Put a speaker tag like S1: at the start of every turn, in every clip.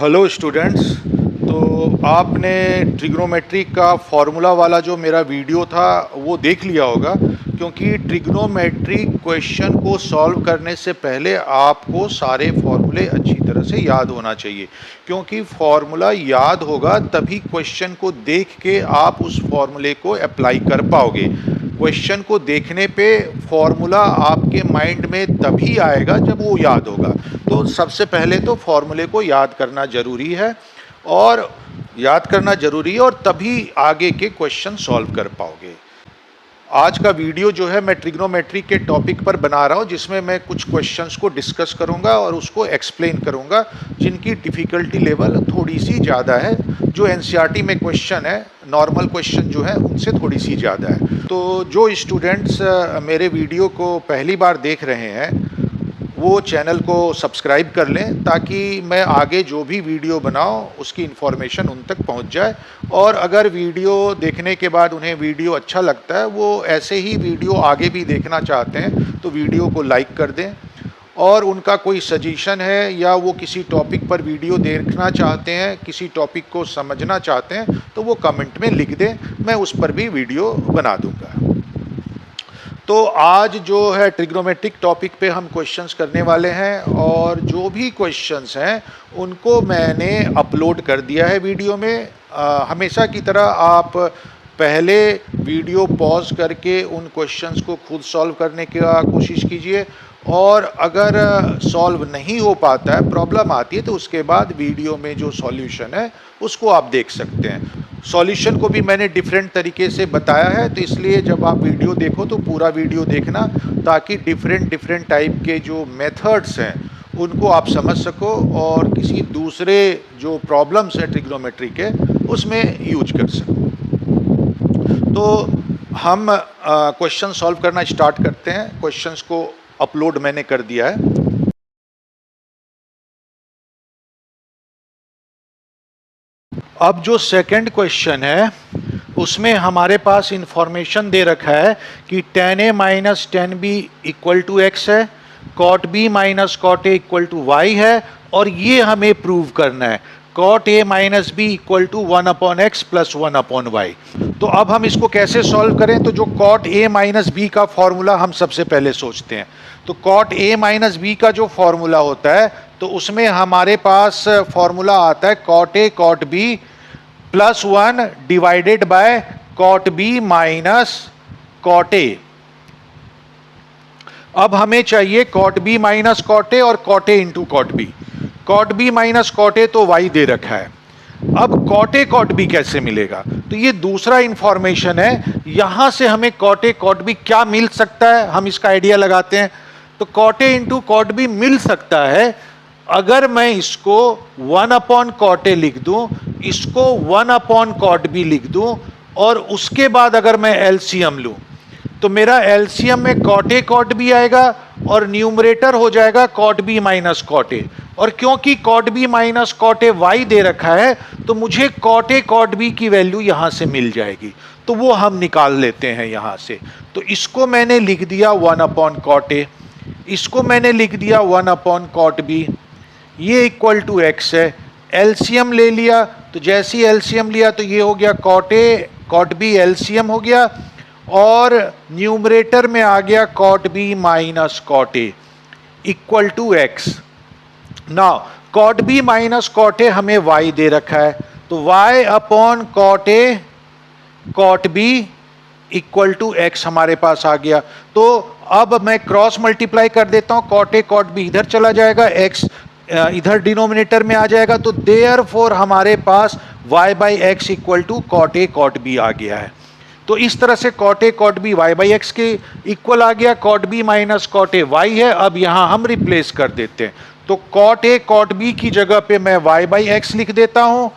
S1: Hello students. तो आपने trigonometry का फॉर्मूला वाला जो मेरा वीडियो था वो देख लिया होगा, क्योंकि ट्रिग्नोमेट्री क्वेश्चन को सॉल्व करने से पहले आपको सारे फॉर्मूले अच्छी तरह से याद होना चाहिए, क्योंकि फॉर्मूला याद होगा तभी क्वेश्चन को देख के आप उस फॉर्मूले को अप्लाई कर पाओगे। क्वेश्चन को देखने पे फॉर्मूला आपके माइंड में तभी आएगा जब वो याद होगा। तो सबसे पहले तो फॉर्मूले को याद करना ज़रूरी है, और याद करना ज़रूरी है और तभी आगे के क्वेश्चन सॉल्व कर पाओगे। आज का वीडियो जो है मैं ट्रिग्नोमेट्री के टॉपिक पर बना रहा हूँ, जिसमें मैं कुछ क्वेश्चंस को डिस्कस करूँगा और उसको एक्सप्लेन करूँगा, जिनकी डिफ़िकल्टी लेवल थोड़ी सी ज़्यादा है। जो एनसीईआरटी में क्वेश्चन है, नॉर्मल क्वेश्चन जो है उनसे थोड़ी सी ज़्यादा है। तो जो स्टूडेंट्स मेरे वीडियो को पहली बार देख रहे हैं वो चैनल को सब्सक्राइब कर लें, ताकि मैं आगे जो भी वीडियो बनाऊं उसकी इन्फॉर्मेशन उन तक पहुंच जाए। और अगर वीडियो देखने के बाद उन्हें वीडियो अच्छा लगता है, वो ऐसे ही वीडियो आगे भी देखना चाहते हैं, तो वीडियो को लाइक कर दें। और उनका कोई सजेशन है या वो किसी टॉपिक पर वीडियो देखना चाहते हैं, किसी टॉपिक को समझना चाहते हैं, तो वो कमेंट में लिख दें, मैं उस पर भी वीडियो बना दूँगा। तो आज जो है ट्रिग्नोमेट्रिक टॉपिक पे हम क्वेश्चंस करने वाले हैं, और जो भी क्वेश्चंस हैं उनको मैंने अपलोड कर दिया है वीडियो में। हमेशा की तरह आप पहले वीडियो पॉज करके उन क्वेश्चंस को खुद सॉल्व करने की कोशिश कीजिए, और अगर सॉल्व नहीं हो पाता है, प्रॉब्लम आती है, तो उसके बाद वीडियो में जो सॉल्यूशन है उसको आप देख सकते हैं। सॉल्यूशन को भी मैंने डिफरेंट तरीके से बताया है, तो इसलिए जब आप वीडियो देखो तो पूरा वीडियो देखना, ताकि डिफरेंट टाइप के जो मेथड्स हैं उनको आप समझ सको और किसी दूसरे जो प्रॉब्लम्स हैं ट्रिग्नोमेट्री के उसमें यूज कर सको। तो हम क्वेश्चन सॉल्व करना स्टार्ट करते हैं। क्वेश्चंस को अपलोड मैंने कर दिया है। अब जो सेकंड क्वेश्चन है उसमें हमारे पास इंफॉर्मेशन दे रखा है कि tan a minus tan b equal to x है, cot b minus cot a equal to y है, और ये हमें प्रूव करना है cot a minus b equal to 1/x plus 1/y। तो अब हम इसको कैसे सॉल्व करें? तो जो cot a माइनस बी का फॉर्मूला हम सबसे पहले सोचते हैं। तो cot a माइनस बी का जो फॉर्मूला होता है, तो उसमें हमारे पास फॉर्मूला आता है cot a cot b plus 1 divided by cot b minus cot a। अब हमें चाहिए cot b minus cot a और cot a into cot b। cot b minus cot a तो y दे रखा है। अब cot a cot b कैसे मिलेगा? तो ये दूसरा इंफॉर्मेशन है। यहां से हमें cot a cot b क्या मिल सकता है, हम इसका आइडिया लगाते हैं। तो cot a into cot b मिल सकता है, अगर मैं इसको 1/cot a लिख दूं, इसको 1/cot b लिख दूं, और उसके बाद अगर मैं एलसीएम लूं, तो मेरा एलसीएम में cot a cot b आएगा और न्यूमरेटर हो जाएगा cot b minus cot a। और क्योंकि cot b minus cot a y दे रखा है, तो मुझे cot a cot b की वैल्यू यहां से मिल जाएगी, तो वो हम निकाल लेते हैं यहां से। तो इसको मैंने लिख दिया 1/cot a, इसको मैंने लिख दिया 1/cot b, ये इक्वल टू एक्स है। एलसीएम ले लिया, तो जैसे ही एलसीएम लिया तो ये हो गया cot a cot b LCM हो गया, और न्यूमरेटर में आ गया cot b minus cot a equal to x. Now cot b minus cot a हमें y दे रखा है, तो y upon cot a cot b equal to x हमारे पास आ गया। तो अब मैं क्रॉस मल्टीप्लाई कर देता हूं, cot a cot b इधर चला जाएगा, x इधर डिनोमिनेटर में आ जाएगा, तो देयरफॉर हमारे पास y by x equal to cot a cot b आ गया है। तो इस तरह से cot a cot b y by x के इक्वल आ गया, cot b minus cot a y है। अब यहां हम रिप्लेस कर देते हैं, तो cot a cot b की जगह पे मैं y बाई एक्स लिख देता हूं,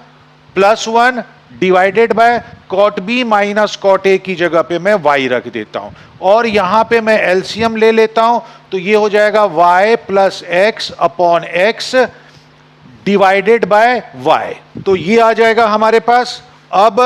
S1: plus 1 divided by cot b minus cot a की जगह पे मैं y रख देता हूं, और यहां पे मैं एलसीएम ले लेता हूं, तो ये हो जाएगा y plus x upon x divided by y। तो ये आ जाएगा हमारे पास। अब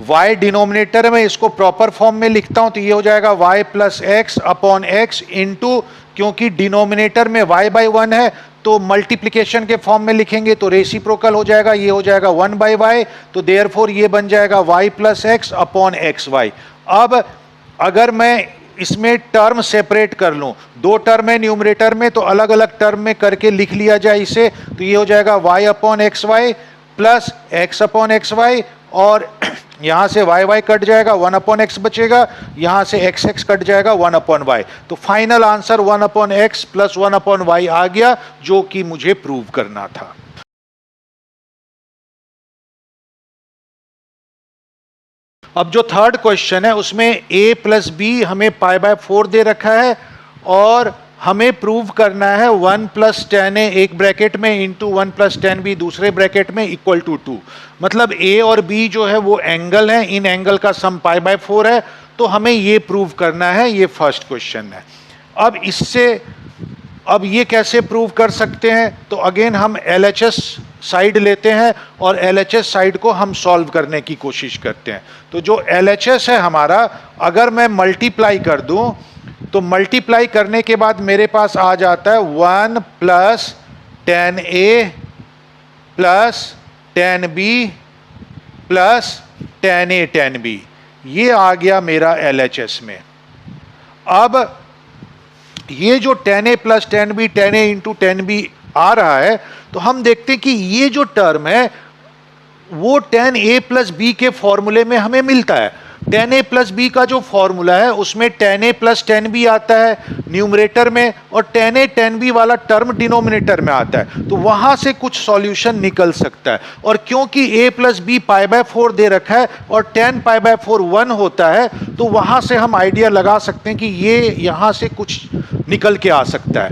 S1: y डिनोमिनेटर में इसको प्रॉपर फॉर्म में लिखता हूं, तो ये हो जाएगा y plus x upon x into, क्योंकि डिनोमिनेटर में y बाई 1 है तो मल्टीप्लिकेशन के फॉर्म में लिखेंगे तो रेसिप्रोकल हो जाएगा, ये हो जाएगा 1/y, तो देयरफॉर ये बन जाएगा y plus x upon x y. अब अगर मैं इसमें टर्म सेपरेट कर लूं, दो टर्म है न्यूमरेटर में, तो अलग अलग टर्म में करके लिख लिया जाए इसे, तो ये हो जाएगा y upon x y plus x upon x y, और यहां से y कट जाएगा, 1 अपॉन एक्स बचेगा, यहां से x कट जाएगा, 1 अपॉन वाई। तो final answer 1 upon x plus 1 upon y आ गया, जो कि मुझे प्रूव करना था। अब जो थर्ड क्वेश्चन है उसमें a प्लस बी हमें π/4 दे रखा है और हमें प्रूव करना है 1 प्लस टेन ए एक ब्रैकेट में इंटू 1 प्लस टेन बी दूसरे ब्रैकेट में इक्वल टू 2। मतलब a और b जो है वो एंगल है, इन एंगल का सम π/4 है, तो हमें ये प्रूव करना है। ये फर्स्ट क्वेश्चन है। अब ये कैसे प्रूव कर सकते हैं? तो अगेन हम LHS साइड लेते हैं और LHS साइड को हम सॉल्व करने की कोशिश करते हैं। तो जो LHS है हमारा, अगर मैं मल्टीप्लाई कर दूं तो मल्टीप्लाई करने के बाद मेरे पास आ जाता है 1 plus tan A plus tan B plus tan A tan B, ये आ गया मेरा LHS में। अब ये जो tan A plus tan B, tan A into tan B आ रहा है, तो हम देखते हैं कि ये जो टर्म है वो टेन ए प्लस बी के फॉर्मूले में हमें मिलता है। टेन ए प्लस बी का जो फॉर्मूला है उसमें ten A plus tan B आता है न्यूमरेटर में, और टेन ए टेन बी वाला टर्म डिनोमिनेटर में आता है, तो वहां से कुछ सॉल्यूशन निकल सकता है। और क्योंकि a प्लस बी π/4 दे रखा है और 10 π/4 1 होता है, तो वहां से हम आइडिया लगा सकते हैं कि ये यहां से कुछ निकल के आ सकता है।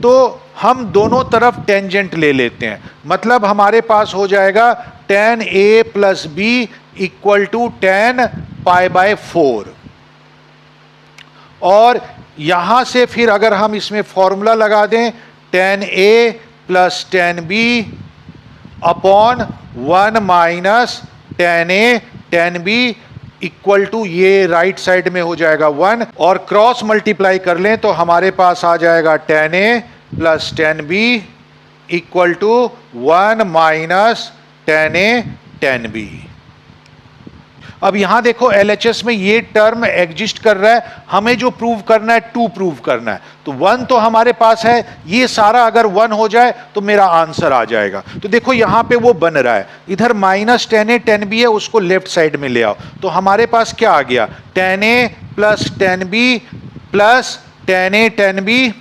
S1: तो हम दोनों तरफ टेंजेंट ले लेते हैं, मतलब हमारे पास हो जाएगा 10a plus B equal to 10 π/4। और यहां से फिर अगर हम इसमें फॉर्मूला लगा दें 10a plus 10b upon 1 minus 10a 10b equal to, ये राइट साइड में हो जाएगा 1, और क्रॉस मल्टीप्लाई कर लें तो हमारे पास आ जाएगा 10a plus 10b equal to 1 minus 10a 10b। अब यहां देखो LHS में ये टर्म एग्जिस्ट कर रहा है, हमें जो प्रूव करना है 2 प्रूव करना है। तो 1 तो हमारे पास है, ये सारा अगर 1 हो जाए तो मेरा आंसर आ जाएगा। तो देखो यहां पे वो बन रहा है, इधर माइनस 10a 10b है, उसको लेफ्ट साइड में ले आओ, तो हमारे पास क्या आ गया 10a plus 10b plus 10a 10b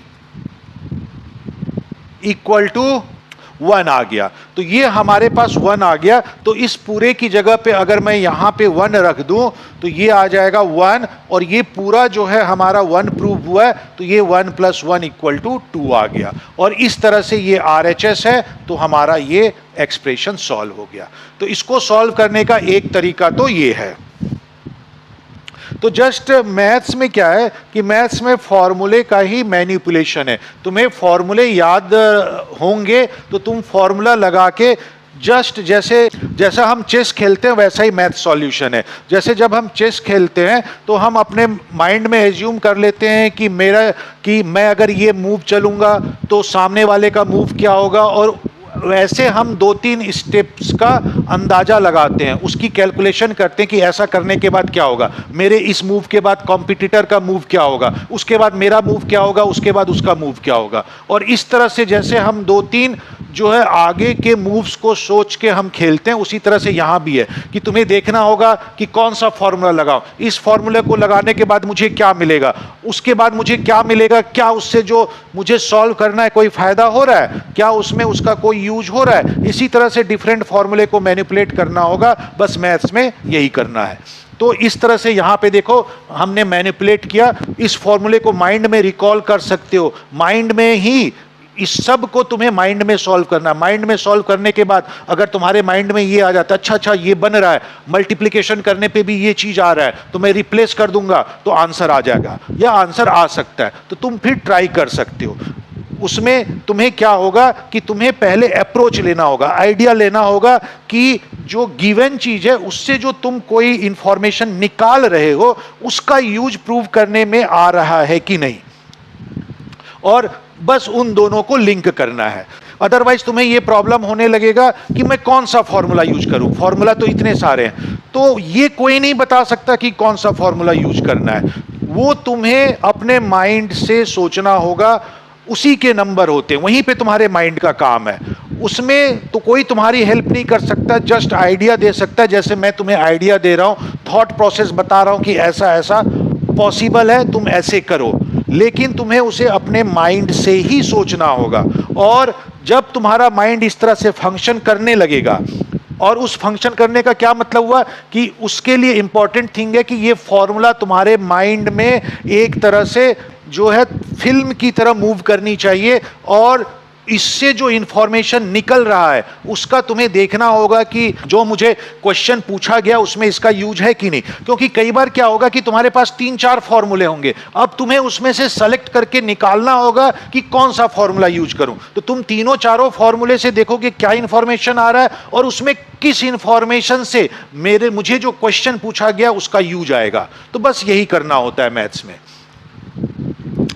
S1: equal to 1 आ गया। तो ये हमारे पास 1 आ गया, तो इस पूरे की जगह पे अगर मैं यहां पे 1 रख दूं तो ये आ जाएगा 1, और ये पूरा जो है हमारा 1 प्रूव हुआ है, तो ये 1 प्लस 1 इक्वल टू 2 आ गया। और इस तरह से ये RHS है, तो हमारा ये एक्सप्रेशन सॉल्व हो गया। तो इसको सॉल्व करने का एक तरीका तो ये है। तो जस्ट मैथ्स में क्या है कि मैथ्स में फॉर्मूले का ही मैनिपुलेशन है। तुम्हें फॉर्मूले याद होंगे तो तुम फॉर्मूला लगा के जस्ट जैसा हम चेस खेलते हैं वैसा ही मैथ सॉल्यूशन है। जैसे जब हम चेस खेलते हैं तो हम अपने माइंड में एज्यूम कर लेते हैं कि मैं अगर ये मूव चलूंगा तो सामने वाले का मूव क्या होगा, और वैसे हम 2-3 स्टेप्स का अंदाजा लगाते हैं, उसकी कैलकुलेशन करते हैं कि ऐसा करने के बाद क्या होगा, मेरे इस मूव के बाद कॉम्पिटिटर का मूव क्या होगा, उसके बाद मेरा मूव क्या होगा, उसके बाद उसका मूव क्या होगा। और इस तरह से जैसे हम 2-3 जो है आगे के मूव्स को सोच के हम खेलते हैं, उसी तरह से यहाँ भी है कि तुम्हें देखना होगा कि कौन सा फॉर्मूला लगाओ, इस फॉर्मूले को लगाने के बाद मुझे क्या मिलेगा, उसके बाद मुझे क्या मिलेगा, क्या उससे जो मुझे सॉल्व करना है कोई फायदा हो रहा है, क्या उसमें उसका कोई यूज हो रहा है। इसी तरह से डिफरेंट फॉर्मूले को मैनिपुलेट करना होगा, बस मैथ्स में यही करना है। तो इस तरह से यहाँ पे देखो हमने मैनिपुलेट किया, इस फॉर्मूले को माइंड में रिकॉल कर सकते हो, माइंड में ही इस सब को तुम्हें माइंड में सॉल्व करना है। माइंड में सॉल्व करने के बाद अगर तुम्हारे माइंड में ये आ जाता है अच्छा ये बन रहा है, मल्टीप्लिकेशन करने पे भी ये चीज आ रहा है, तो मैं रिप्लेस कर दूंगा तो आंसर आ जाएगा, या आंसर आ सकता है, तो तुम फिर ट्राई कर सकते हो। उसमें तुम्हें क्या होगा कि तुम्हें पहले अप्रोच लेना होगा, आइडिया लेना होगा कि जो गिवन चीज है उससे जो तुम कोई इंफॉर्मेशन निकाल रहे हो उसका यूज प्रूव करने में आ रहा है कि नहीं। और बस उन दोनों को लिंक करना है। अदरवाइज तुम्हें ये प्रॉब्लम होने लगेगा कि मैं कौन सा फॉर्मूला यूज करूं, फॉर्मूला तो इतने सारे हैं। तो ये कोई नहीं बता सकता कि कौन सा फॉर्मूला यूज करना है, वो तुम्हें अपने माइंड से सोचना होगा। उसी के नंबर होते हैं, वहीं पे तुम्हारे माइंड का काम है। उसमें तो कोई तुम्हारी हेल्प नहीं कर सकता, जस्ट आइडिया दे सकता है। जैसे मैं तुम्हें आइडिया दे रहा हूं, थॉट प्रोसेस बता रहा हूं कि ऐसा ऐसा पॉसिबल है, तुम ऐसे करो, लेकिन तुम्हें उसे अपने माइंड से ही सोचना होगा। और जब तुम्हारा माइंड इस तरह से फंक्शन करने लगेगा, और उस फंक्शन करने का क्या मतलब हुआ कि उसके लिए इंपॉर्टेंट थिंग है कि ये फॉर्मूला तुम्हारे माइंड में एक तरह से जो है फिल्म की तरह मूव करनी चाहिए, और इससे जो इंफॉर्मेशन निकल रहा है उसका तुम्हें देखना होगा कि जो मुझे क्वेश्चन पूछा गया उसमें इसका यूज है कि नहीं। क्योंकि कई बार क्या होगा कि तुम्हारे पास 3-4 फॉर्मूले होंगे, अब तुम्हें उसमें से सेलेक्ट करके निकालना होगा कि कौन सा फॉर्मूला यूज करूं। तो तुम तीनों चारों फॉर्मूले से देखोगे क्या इंफॉर्मेशन आ रहा है और उसमें किस इंफॉर्मेशन से मुझे जो क्वेश्चन पूछा गया उसका यूज आएगा। तो बस यही करना होता है मैथ्स में।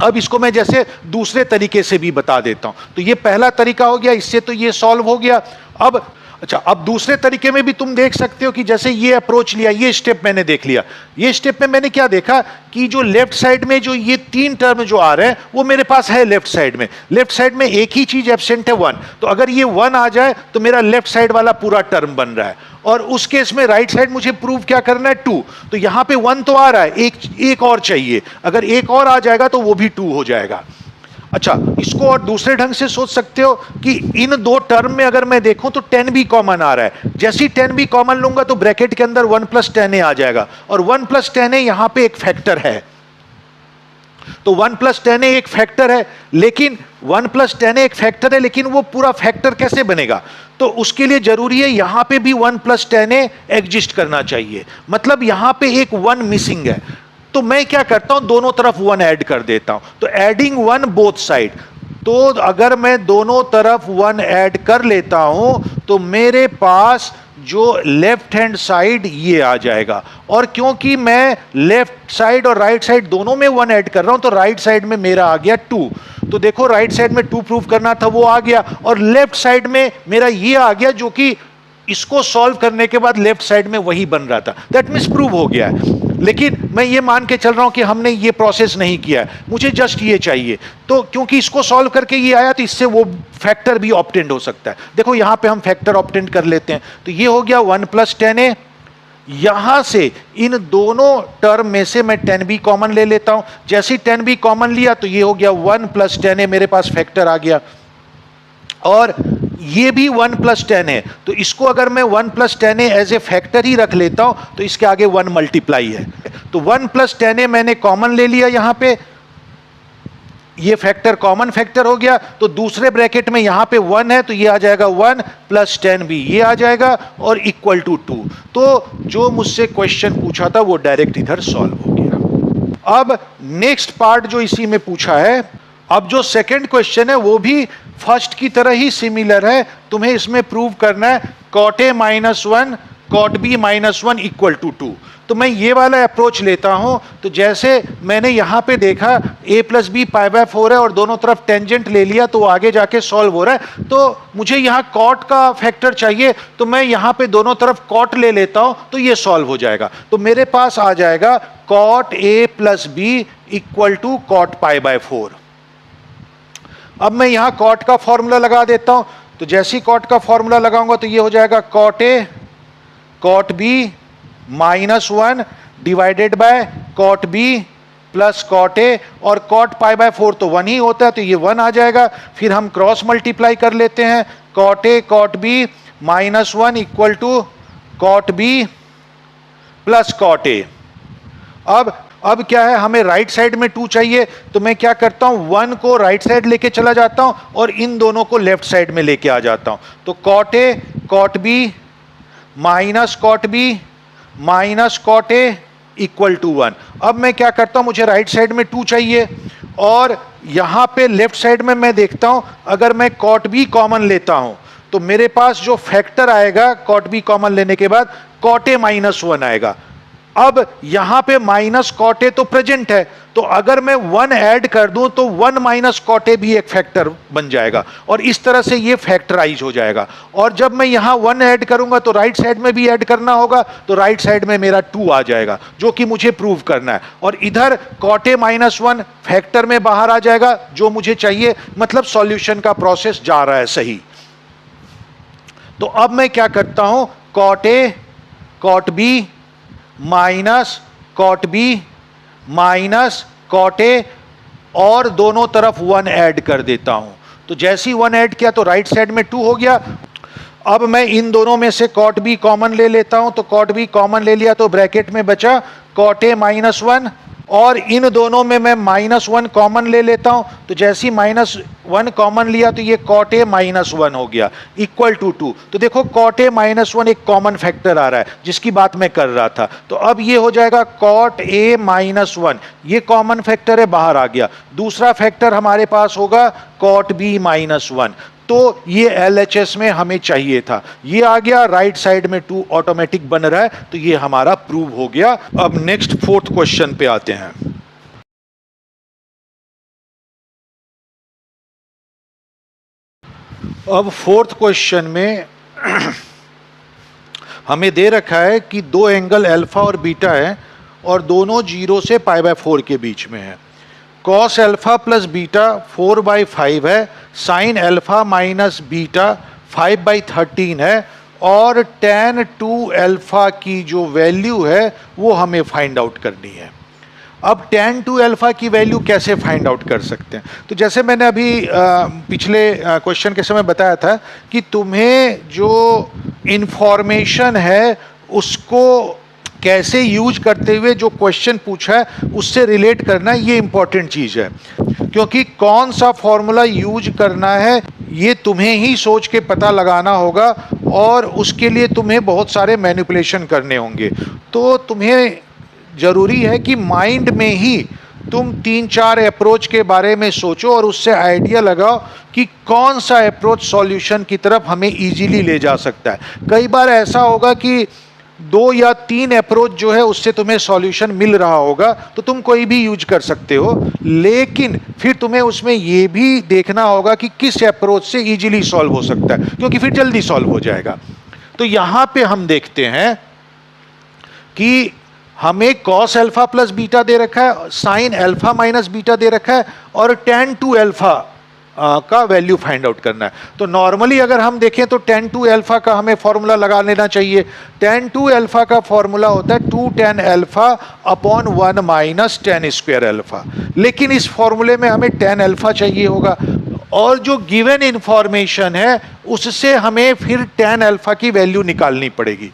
S1: अब इसको मैं जैसे दूसरे तरीके से भी बता देता हूं। तो ये पहला तरीका हो गया, इससे तो ये सॉल्व हो गया। अब अच्छा, अब दूसरे तरीके में भी तुम देख सकते हो कि जैसे ये अप्रोच लिया, ये स्टेप मैंने देख लिया। ये स्टेप में मैंने क्या देखा कि जो लेफ्ट साइड में जो ये 3 टर्म जो आ रहे हैं वो मेरे पास है लेफ्ट साइड में। लेफ्ट साइड में एक ही चीज एब्सेंट है, 1। तो अगर ये 1 आ जाए तो मेरा लेफ्ट साइड वाला पूरा टर्म बन रहा है। और उस केस में राइट साइड मुझे प्रूव क्या करना है, 2। तो यहां पे 1 तो आ रहा है, एक और चाहिए। अगर एक और आ जाएगा तो वो भी 2 हो जाएगा। अच्छा, इसको और दूसरे ढंग से सोच सकते हो कि इन 2 टर्म में अगर मैं देखूं तो 10 भी कॉमन आ रहा है। जैसे ही 10 भी कॉमन लूंगा तो ब्रैकेट के अंदर 1 + 10a आ जाएगा, और 1 + 10a यहां पे एक फैक्टर है। तो 1 + 10a एक फैक्टर है, लेकिन 1 + 10a एक फैक्टर है, लेकिन वो पूरा फैक्टर कैसे बनेगा? तो उसके लिए जरूरी है यहां पे भी 1 + 10a एग्जिस्ट करना चाहिए। मतलब यहां पे एक 1 मिसिंग है। तो मैं क्या करता हूं, दोनों तरफ 1 ऐड कर देता हूं। तो एडिंग 1 बोथ साइड। तो अगर मैं दोनों तरफ 1 ऐड कर लेता हूं तो मेरे पास जो लेफ्ट हैंड साइड ये आ जाएगा। और क्योंकि मैं लेफ्ट साइड और राइट साइड दोनों में 1 ऐड कर रहा हूं तो राइट साइड में मेरा आ गया 2। तो देखो, राइट साइड में 2 प्रूव करना था, वो आ गया। और लेफ्ट साइड में मेरा ये आ गया, जो कि इसको सॉल्व करने के बाद लेफ्ट साइड में वही बन रहा था। दैट मीन्स प्रूव हो गया है। लेकिन मैं ये मान के चल रहा हूं कि हमने ये प्रोसेस नहीं किया है, मुझे जस्ट ये चाहिए। तो क्योंकि इसको सॉल्व करके ये आया तो इससे वो फैक्टर भी ऑब्टेंड हो सकता है। देखो यहां पे हम फैक्टर ऑब्टेंड कर लेते हैं। तो ये हो गया 1 + 10a। यहां से इन दोनों टर्म में से मैं 10 भी कॉमन ले लेता हूं। जैसे ही 10 भी कॉमन लिया तो ये हो गया 1 + 10a, मेरे पास फैक्टर आ गया। और ये भी 1 + 10 है, तो इसको अगर मैं 1 + 10a एज ए फैक्टर ही रख लेता हूं तो इसके आगे 1 मल्टीप्लाई है। तो 1 + 10a मैंने कॉमन ले लिया, यहां पे ये फैक्टर कॉमन फैक्टर हो गया। तो दूसरे ब्रैकेट में यहां पे 1 है तो ये आ जाएगा 1 + 10 भी, ये आ जाएगा, और इक्वल टू 2। तो जो मुझसे क्वेश्चन पूछा था वो डायरेक्ट इधर सॉल्व हो गया। अब नेक्स्ट पार्ट जो इसी में पूछा है, अब जो सेकंड क्वेश्चन है वो भी फर्स्ट की तरह ही सिमिलर है। तुम्हें इसमें प्रूव करना है cot a - 1 cot b - 1 equal to 2। तो मैं ये वाला अप्रोच लेता हूं। तो जैसे मैंने यहां पे देखा a + b π/4 है और दोनों तरफ टेंजेंट ले लिया तो आगे जाके सॉल्व हो रहा है। तो मुझे यहां cot का फैक्टर चाहिए, तो मैं यहां पे दोनों तरफ cot ले लेता हूं तो ये सॉल्व हो जाएगा। तो मेरे पास आ जाएगा cot a + b equal to cot π/4। अब मैं यहां cot का फॉर्मूला लगा देता हूं। तो जैसे ही cot का फॉर्मूला लगाऊंगा तो ये हो जाएगा cot a cot b -1 divided by cot b plus cot a, और cot π/4 तो 1 ही होता है तो ये 1 आ जाएगा। फिर हम क्रॉस मल्टीप्लाई कर लेते हैं, cot a cot b -1 equal to cot b plus cot a। अब क्या है, हमें राइट साइड में 2 चाहिए, तो मैं क्या करता हूं, 1 को राइट साइड लेके चला जाता हूं और इन दोनों को लेफ्ट साइड में लेके आ जाता हूं। तो cot a cot b minus cot b minus cot a equal to 1। अब मैं क्या करता हूं, मुझे राइट साइड में 2 चाहिए, और यहां पे लेफ्ट साइड में मैं देखता हूं अगर मैं cot b कॉमन लेता हूं तो मेरे पास जो फैक्टर आएगा cot b कॉमन लेने के बाद cot a - 1 आएगा। अब यहां पे माइनस कॉट ए तो प्रेजेंट है, तो अगर मैं 1 ऐड कर दूं तो 1 माइनस कॉट ए भी एक फैक्टर बन जाएगा और इस तरह से ये फैक्टराइज हो जाएगा। और जब मैं यहां 1 ऐड करूंगा तो राइट साइड में भी ऐड करना होगा, तो राइट साइड में मेरा 2 आ जाएगा जो कि मुझे प्रूव करना है। और इधर कॉट ए -1 फैक्टर में बाहर आ जाएगा जो मुझे चाहिए, मतलब सॉल्यूशन का प्रोसेस जा रहा है सही। तो अब मैं क्या करता हूं, cot a cot b minus cot b minus cot a और दोनों तरफ 1 ऐड कर देता हूं। तो जैसे ही 1 ऐड किया तो राइट साइड में 2 हो गया। अब मैं इन दोनों में से कॉट बी कॉमन ले लेता हूं, तो कॉट बी कॉमन ले लिया तो ब्रैकेट में बचा कॉट ए -1 और इन दोनों में मैं -1 कॉमन ले लेता हूं। तो जैसे ही -1 कॉमन लिया तो ये कॉट ए -1 हो गया इक्वल टू 2। तो देखो कॉट ए -1 एक कॉमन फैक्टर आ रहा है जिसकी बात मैं कर रहा था। तो अब ये हो जाएगा कॉट ए -1, ये कॉमन फैक्टर है, बाहर आ गया। दूसरा फैक्टर हमारे पास होगा कॉट बी -1, तो ये LHS में हमें चाहिए था, ये आ गया। राइट साइड में 2 ऑटोमेटिक बन रहा है, तो ये हमारा प्रूव हो गया। अब नेक्स्ट 4th क्वेश्चन पे आते हैं। अब 4th क्वेश्चन में हमें दे रखा है कि 2 एंगल अल्फा और बीटा है और दोनों 0 से π/4 के बीच में है। कॉस अल्फा प्लस बीटा 4/5 है, साइन अल्फा माइनस बीटा 5/13 है और tan 2 अल्फा की जो वैल्यू है वो हमें फाइंड आउट करनी है। अब tan 2 अल्फा की वैल्यू कैसे फाइंड आउट कर सकते हैं? तो जैसे मैंने अभी पिछले क्वेश्चन के समय बताया था कि तुम्हें जो इंफॉर्मेशन है उसको कैसे यूज करते हुए जो क्वेश्चन पूछा है उससे रिलेट करना, ये इंपॉर्टेंट चीज़ है। क्योंकि कौन सा फॉर्मूला यूज करना है ये तुम्हें ही सोच के पता लगाना होगा और उसके लिए तुम्हें बहुत सारे मैनिपुलेशन करने होंगे। तो तुम्हें ज़रूरी है कि माइंड में ही तुम 3-4 अप्रोच के बारे में सोचो और उससे आइडिया लगाओ कि कौन सा अप्रोच सॉल्यूशन की तरफ हमें इजीली ले जा सकता है। कई बार ऐसा होगा कि 2 या 3 अप्रोच जो है उससे तुम्हें सॉल्यूशन मिल रहा होगा, तो तुम कोई भी यूज कर सकते हो, लेकिन फिर तुम्हें उसमें ये भी देखना होगा कि किस अप्रोच से इजीली सॉल्व हो सकता है, क्योंकि फिर जल्दी सॉल्व हो जाएगा। तो यहाँ पे हम देखते हैं कि हमें कॉस अल्फा प्लस बीटा दे रखा है, साइन अल्फा माइनस बीटा दे रखा है और tan 2 अल्फा का वैल्यू फाइंड आउट करना है। तो नॉर्मली अगर हम देखें तो tan 2 अल्फा का हमें फॉर्मूला लगा लेना चाहिए। tan 2 अल्फा का फॉर्मूला होता है 2 tan alpha upon 1 minus tan square alpha, लेकिन इस फॉर्मूले में हमें tan अल्फा चाहिए होगा और जो गिवन इंफॉर्मेशन है उससे हमें फिर tan अल्फा की वैल्यू निकालनी पड़ेगी।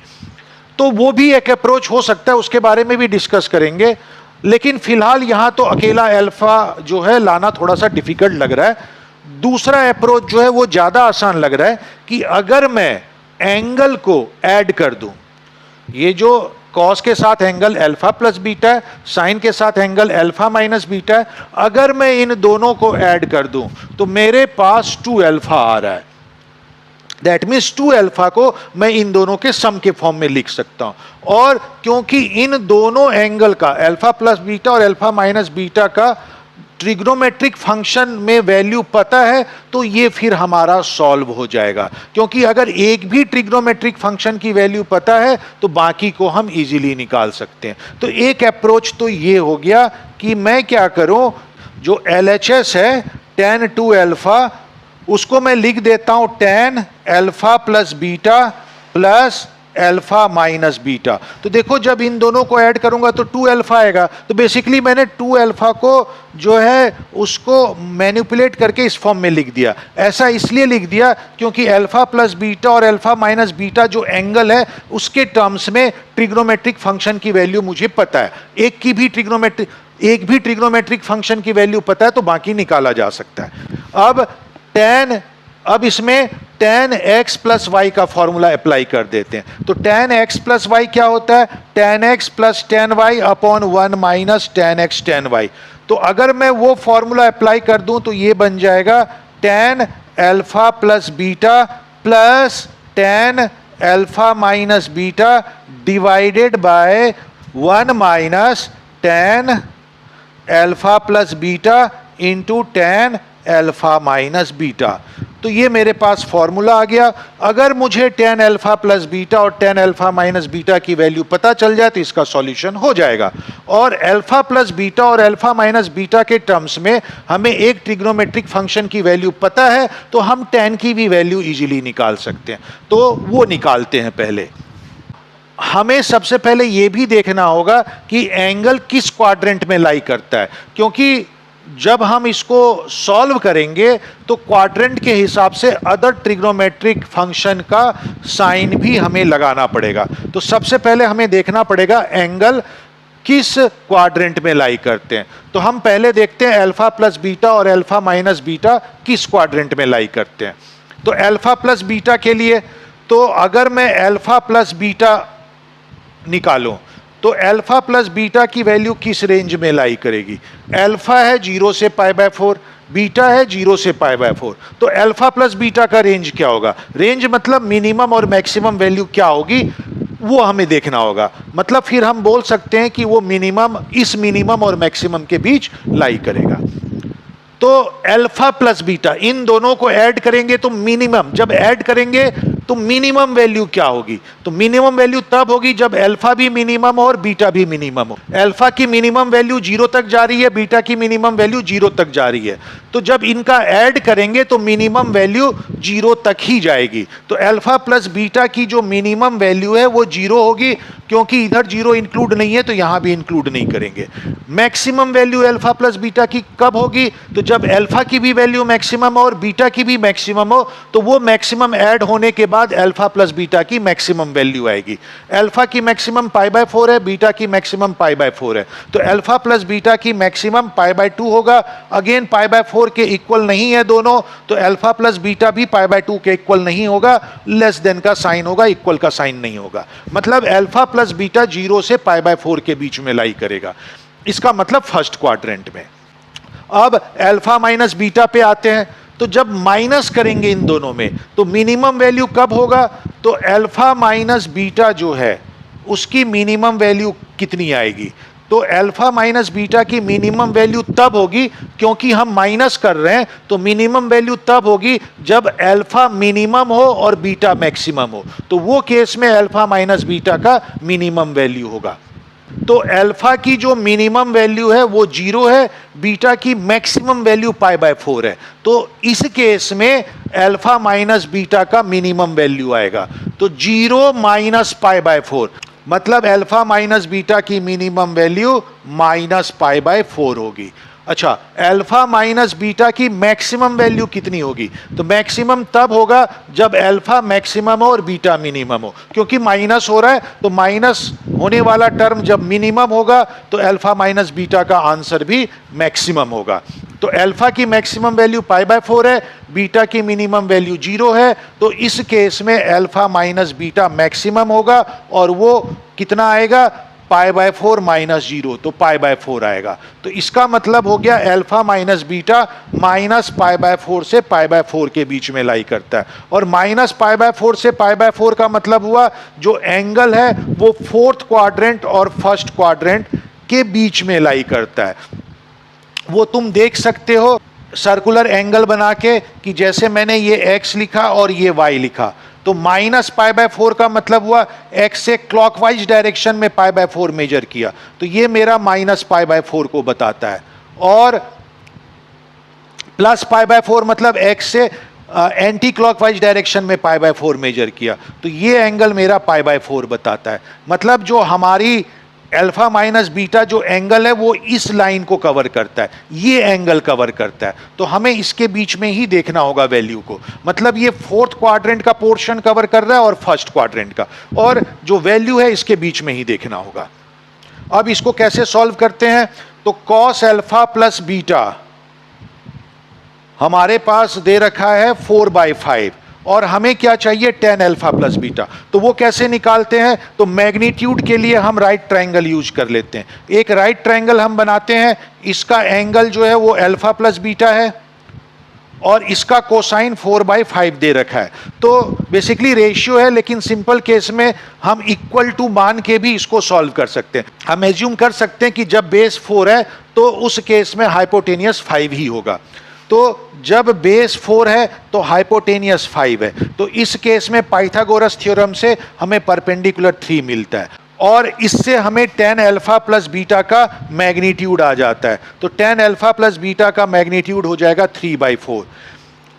S1: तो वो भी एक अप्रोच हो सकता है, उसके बारे में भी डिस्कस करेंगे, लेकिन फिलहाल यहाँ तो अकेला अल्फा जो है लाना थोड़ा सा डिफिकल्ट लग रहा है। दूसरा अप्रोच जो है वो ज़्यादा आसान लग रहा है कि अगर मैं एंगल को ऐड कर दूं, ये जो कॉस के साथ एंगल अल्फा प्लस बीटा है, साइन के साथ एंगल अल्फा माइनस बीटा है, अगर मैं इन दोनों को ऐड कर दूं तो मेरे पास 2 अल्फा आ रहा है। दैट मीन्स 2 अल्फा को मैं इन दोनों के सम के फॉर्म में लिख सकता हूं। और क्योंकि इन दोनों एंगल का अल्फा प्लस बीटा और अल्फा माइनस बीटा का ट्रिग्नोमेट्रिक फंक्शन में वैल्यू पता है, तो ये फिर हमारा सॉल्व हो जाएगा। क्योंकि अगर एक भी ट्रिग्नोमेट्रिक फंक्शन की वैल्यू पता है तो बाकी को हम इजीली निकाल सकते हैं। तो एक अप्रोच तो ये हो गया कि मैं क्या करूं, जो LHS है tan 2 अल्फा उसको मैं लिख देता हूं tan alpha plus beta plus alpha minus beta. तो देखो जब इन दोनों को ऐड करूंगा तो 2 अल्फा आएगा। तो बेसिकली मैंने 2 अल्फा को जो है उसको मैनिपुलेट करके इस फॉर्म में लिख दिया। ऐसा इसलिए लिख दिया क्योंकि अल्फा प्लस बीटा और अल्फा माइनस बीटा जो एंगल है उसके टर्म्स में ट्रिग्नोमेट्रिक फंक्शन की वैल्यू मुझे पता है। एक भी ट्रिग्नोमेट्रिक फंक्शन की वैल्यू पता है तो बाकी निकाला जा सकता है। अब इसमें tan x प्लस वाई का फॉर्मूला अप्लाई कर देते हैं। तो tan x प्लस वाई क्या होता है, tan x plus tan y upon 1 minus tan x tan y। तो अगर मैं वो फॉर्मूला अप्लाई कर दूं तो ये बन जाएगा tan alpha plus beta plus tan alpha minus beta divided by 1 minus tan alpha plus beta into tan alpha minus beta. तो ये मेरे पास फॉर्मूला आ गया। अगर मुझे टेन अल्फा प्लस बीटा और टेन अल्फा माइनस बीटा की वैल्यू पता चल जाए तो इसका सॉल्यूशन हो जाएगा। और अल्फा प्लस बीटा और अल्फा माइनस बीटा के टर्म्स में हमें एक ट्रिग्नोमेट्रिक फंक्शन की वैल्यू पता है तो हम टेन की भी वैल्यू इजीली निकाल सकते हैं। तो वो निकालते हैं। पहले हमें सबसे पहले ये भी देखना होगा कि एंगल किस क्वाड्रेंट में लाई करता है, क्योंकि जब हम इसको सॉल्व करेंगे तो क्वाड्रेंट के हिसाब से अदर ट्रिग्नोमेट्रिक फंक्शन का साइन भी हमें लगाना पड़ेगा। तो सबसे पहले हमें देखना पड़ेगा एंगल किस क्वाड्रेंट में लाई करते हैं। तो हम पहले देखते हैं अल्फा प्लस बीटा और अल्फा माइनस बीटा किस क्वाड्रेंट में लाई करते हैं। तो अल्फा प्लस बीटा के लिए तो अगर मैं अल्फा प्लस बीटा निकालूं तो अल्फा प्लस बीटा की वैल्यू किस रेंज में लाई करेगी। अल्फा है 0 से π/4, बीटा है 0 से π/4। तो अल्फा प्लस बीटा का रेंज क्या होगा। रेंज मतलब मिनिमम और मैक्सिमम वैल्यू क्या होगी वो हमें देखना होगा। मतलब फिर हम बोल सकते हैं कि वो मिनिमम इस मिनिमम और मैक्सिमम के बीच लाई करेगा। तो अल्फा प्लस बीटा इन दोनों को ऐड करेंगे तो मिनिमम, जब ऐड करेंगे तो मिनिमम वैल्यू क्या होगी। तो मिनिमम वैल्यू तब होगी जब अल्फा भी मिनिमम हो और बीटा भी मिनिमम हो। अल्फा की मिनिमम वैल्यू 0 तक जा रही है, बीटा की मिनिमम वैल्यू 0 तक जा रही है। तो जब इनका ऐड करेंगे तो मिनिमम वैल्यू 0 तक ही जाएगी। तो अल्फा प्लस बीटा की जो मिनिमम वैल्यू है वो 0 होगी, क्योंकि इधर 0 इंक्लूड नहीं है तो यहां भी इंक्लूड नहीं करेंगे। Maximum value alpha plus beta की कब होगी। तो जब अल्फा की भी वैल्यू मैक्सिमम हो और बीटा की भी मैक्सिमम हो तो वो मैक्सिमम ऐड होने के बाद अल्फा प्लस बीटा की मैक्सिमम वैल्यू आएगी। अल्फा की मैक्सिमम π/4 है, बीटा की मैक्सिमम π/4 है। तो अल्फा प्लस बीटा की मैक्सिमम π/2 होगा। अगेन π/4 के इक्वल नहीं है दोनों, तो अल्फा प्लस बीटा भी π/2 के इक्वल नहीं होगा। लेस देन का साइन होगा, इक्वल का साइन नहीं होगा। मतलब अल्फा प्लस बीटा 0 से π/4 के बीच में लाई करेगा। इसका मतलब फर्स्ट क्वाड्रेंट में। अब अल्फा माइनस बीटा पे आते हैं। तो जब माइनस करेंगे इन दोनों में तो मिनिमम वैल्यू कब होगा। तो अल्फा माइनस बीटा जो है उसकी मिनिमम वैल्यू कितनी आएगी। तो अल्फा माइनस बीटा की मिनिमम वैल्यू तब होगी, क्योंकि हम माइनस कर रहे हैं तो मिनिमम वैल्यू तब होगी जब अल्फा मिनिमम हो और बीटा मैक्सिमम हो। तो वो केस में अल्फा माइनस बीटा का मिनिमम वैल्यू होगा। तो अल्फा की जो मिनिमम वैल्यू है वो 0 है, बीटा की मैक्सिमम वैल्यू π/4 है। तो इस केस में अल्फा माइनस बीटा का मिनिमम वैल्यू आएगा। तो 0 माइनस π/4 मतलब अल्फा माइनस बीटा की मिनिमम वैल्यू माइनस π/4 होगी। अच्छा, अल्फा माइनस बीटा की मैक्सिमम वैल्यू कितनी होगी। तो मैक्सिमम तब होगा जब अल्फा मैक्सिमम हो और बीटा मिनिमम हो, क्योंकि माइनस हो रहा है तो माइनस होने वाला टर्म जब मिनिमम होगा तो अल्फा माइनस बीटा का आंसर भी मैक्सिमम होगा। तो अल्फा की मैक्सिमम वैल्यू π/4 है, बीटा की मिनिमम वैल्यू 0 है। तो इस केस में अल्फा माइनस बीटा मैक्सिमम होगा और वो कितना आएगा π/4 माइनस 0, तो π/4 आएगा। तो इसका मतलब हो गया अल्फा माइनस बीटा माइनस π/4 से π/4 के बीच में लाई करता है। और माइनस π/4 से π/4 का मतलब हुआ जो एंगल है वो फोर्थ क्वाड्रेंट और फर्स्ट क्वाड्रेंट के बीच में लाई करता है। वो तुम देख सकते हो सर्कुलर एंगल बना के कि जैसे मैंने ये x लिखा और ये y लिखा, तो माइनस π/4 का मतलब हुआ x से क्लॉकवाइज डायरेक्शन में π/4 मेजर किया, तो ये मेरा माइनस π/4 को बताता है। और प्लस π/4 मतलब x से एंटी क्लॉकवाइज डायरेक्शन में π/4 मेजर किया, तो ये एंगल मेरा π/4 बताता है। मतलब जो हमारी अल्फा माइनस बीटा जो एंगल है वो इस लाइन को कवर करता है, ये एंगल कवर करता है। तो हमें इसके बीच में ही देखना होगा वैल्यू को। मतलब ये फोर्थ क्वाड्रेंट का पोर्शन कवर कर रहा है और फर्स्ट क्वाड्रेंट का, और जो वैल्यू है इसके बीच में ही देखना होगा। अब इसको कैसे सॉल्व करते हैं। तो कॉस अल्फा प्लस बीटा हमारे पास दे रखा है 4/5 और हमें क्या चाहिए tan अल्फा प्लस बीटा। तो वो कैसे निकालते हैं। तो मैग्नीट्यूड के लिए हम राइट ट्रायंगल यूज कर लेते हैं। एक राइट ट्रायंगल हम बनाते हैं, इसका एंगल जो है वो अल्फा प्लस बीटा है और इसका कोसाइन 4/5 दे रखा है। तो बेसिकली रेशियो है, लेकिन सिंपल केस में हम इक्वल टू मान के भी इसको सॉल्व कर सकते हैं। हम एज्यूम कर सकते हैं कि जब बेस 4 है तो उस केस में हाइपोटेनियस 5 ही होगा। तो जब बेस 4 है तो हाइपोटेनियस 5 है, तो इस केस में पाइथागोरस थ्योरम से हमें परपेंडिकुलर 3 मिलता है और इससे हमें tan अल्फा प्लस बीटा का मैग्नीट्यूड आ जाता है। तो tan अल्फा प्लस बीटा का मैग्नीट्यूड हो जाएगा 3/4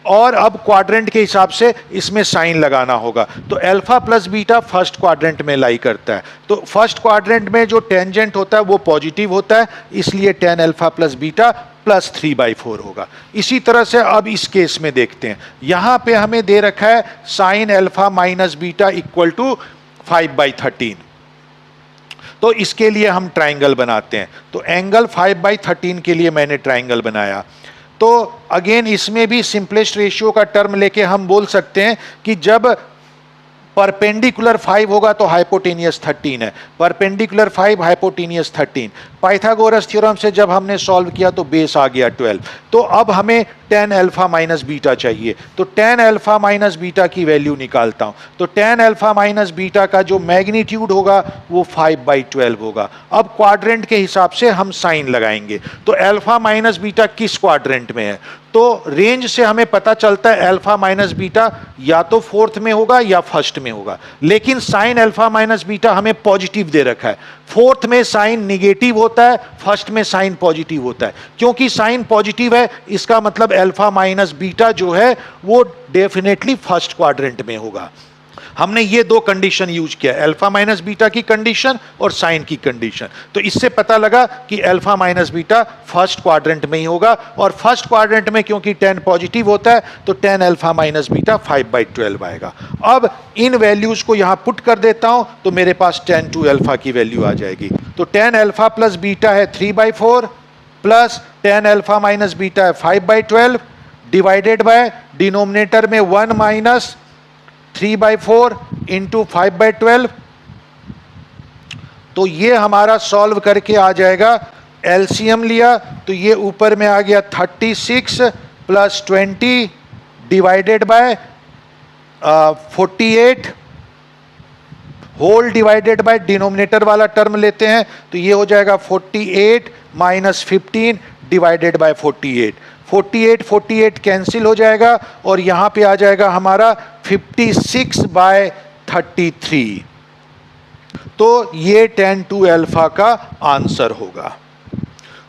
S1: और अब क्वाड्रेंट के हिसाब से इसमें साइन लगाना होगा। तो alpha plus beta first quadrant में लाई करता है, तो फर्स्ट क्वाड्रेंट में जो टेंजेंट होता है वो पॉजिटिव होता है, इसलिए tan alpha plus beta plus 3/4 होगा। इसी तरह से अब इस केस में देखते हैं, यहां पे हमें दे रखा है sine alpha minus beta equal to 5/13। तो इसके लिए हम ट्राइंगल बनाते हैं। तो एंगल 5/13 के लिए मैंने ट्राइंगल बनाया। तो अगेन इसमें भी सिंपलेस्ट रेशियो का टर्म लेके हम बोल सकते हैं कि जब परपेंडिकुलर 5 होगा तो हाइपोटेनियस 13 है, परपेंडिकुलर 5 हाइपोटेनियस 13। पाइथागोरस थ्योरम से जब हमने सॉल्व किया तो बेस आ गया 12। तो अब हमें tan अल्फा माइनस बीटा चाहिए, तो tan अल्फा माइनस बीटा की वैल्यू निकालता हूं। तो tan अल्फा माइनस बीटा का जो मैग्नीट्यूड होगा वो 5/12 होगा। अब क्वाड्रेंट के हिसाब से हम साइन लगाएंगे। तो अल्फा माइनस बीटा किस क्वाड्रेंट में है, तो रेंज से हमें पता चलता है अल्फा माइनस बीटा या तो फोर्थ में होगा या फर्स्ट में होगा, लेकिन साइन अल्फा माइनस बीटा हमें पॉजिटिव दे रखा है। फोर्थ में साइन निगेटिव होता है, फर्स्ट में साइन पॉजिटिव होता है। क्योंकि साइन पॉजिटिव है इसका मतलब अल्फा माइनस बीटा जो है वो डेफिनेटली फर्स्ट क्वाड्रेंट में होगा। हमने ये दो कंडीशन यूज किया, अल्फा माइनस बीटा की कंडीशन और साइन की कंडीशन। तो इससे पता लगा कि alpha minus beta first quadrant में ही होगा, और फर्स्ट क्वाड्रेंट में क्योंकि tan पॉजिटिव होता है तो tan अल्फा माइनस बीटा 5/12 आएगा। अब इन वैल्यूज को यहां पुट कर देता हूं तो मेरे पास tan 2 अल्फा की वैल्यू आ जाएगी। तो tan अल्फा प्लस बीटा है 3/4 plus tan alpha minus beta है 5/12 डिवाइडेड बाय डिनोमिनेटर में 1 माइनस 3/4 इंटू 5/12। तो ये हमारा सॉल्व करके आ जाएगा, एलसीएम लिया तो ये ऊपर में आ गया 36 plus 20 divided by 48 whole divided by denominator वाला टर्म लेते हैं तो ये हो जाएगा 48 माइनस 15 डिवाइडेड बाय 48। 48 कैंसिल हो जाएगा और यहां पे आ जाएगा हमारा 56/33। तो ये tan 2 अल्फा का आंसर होगा।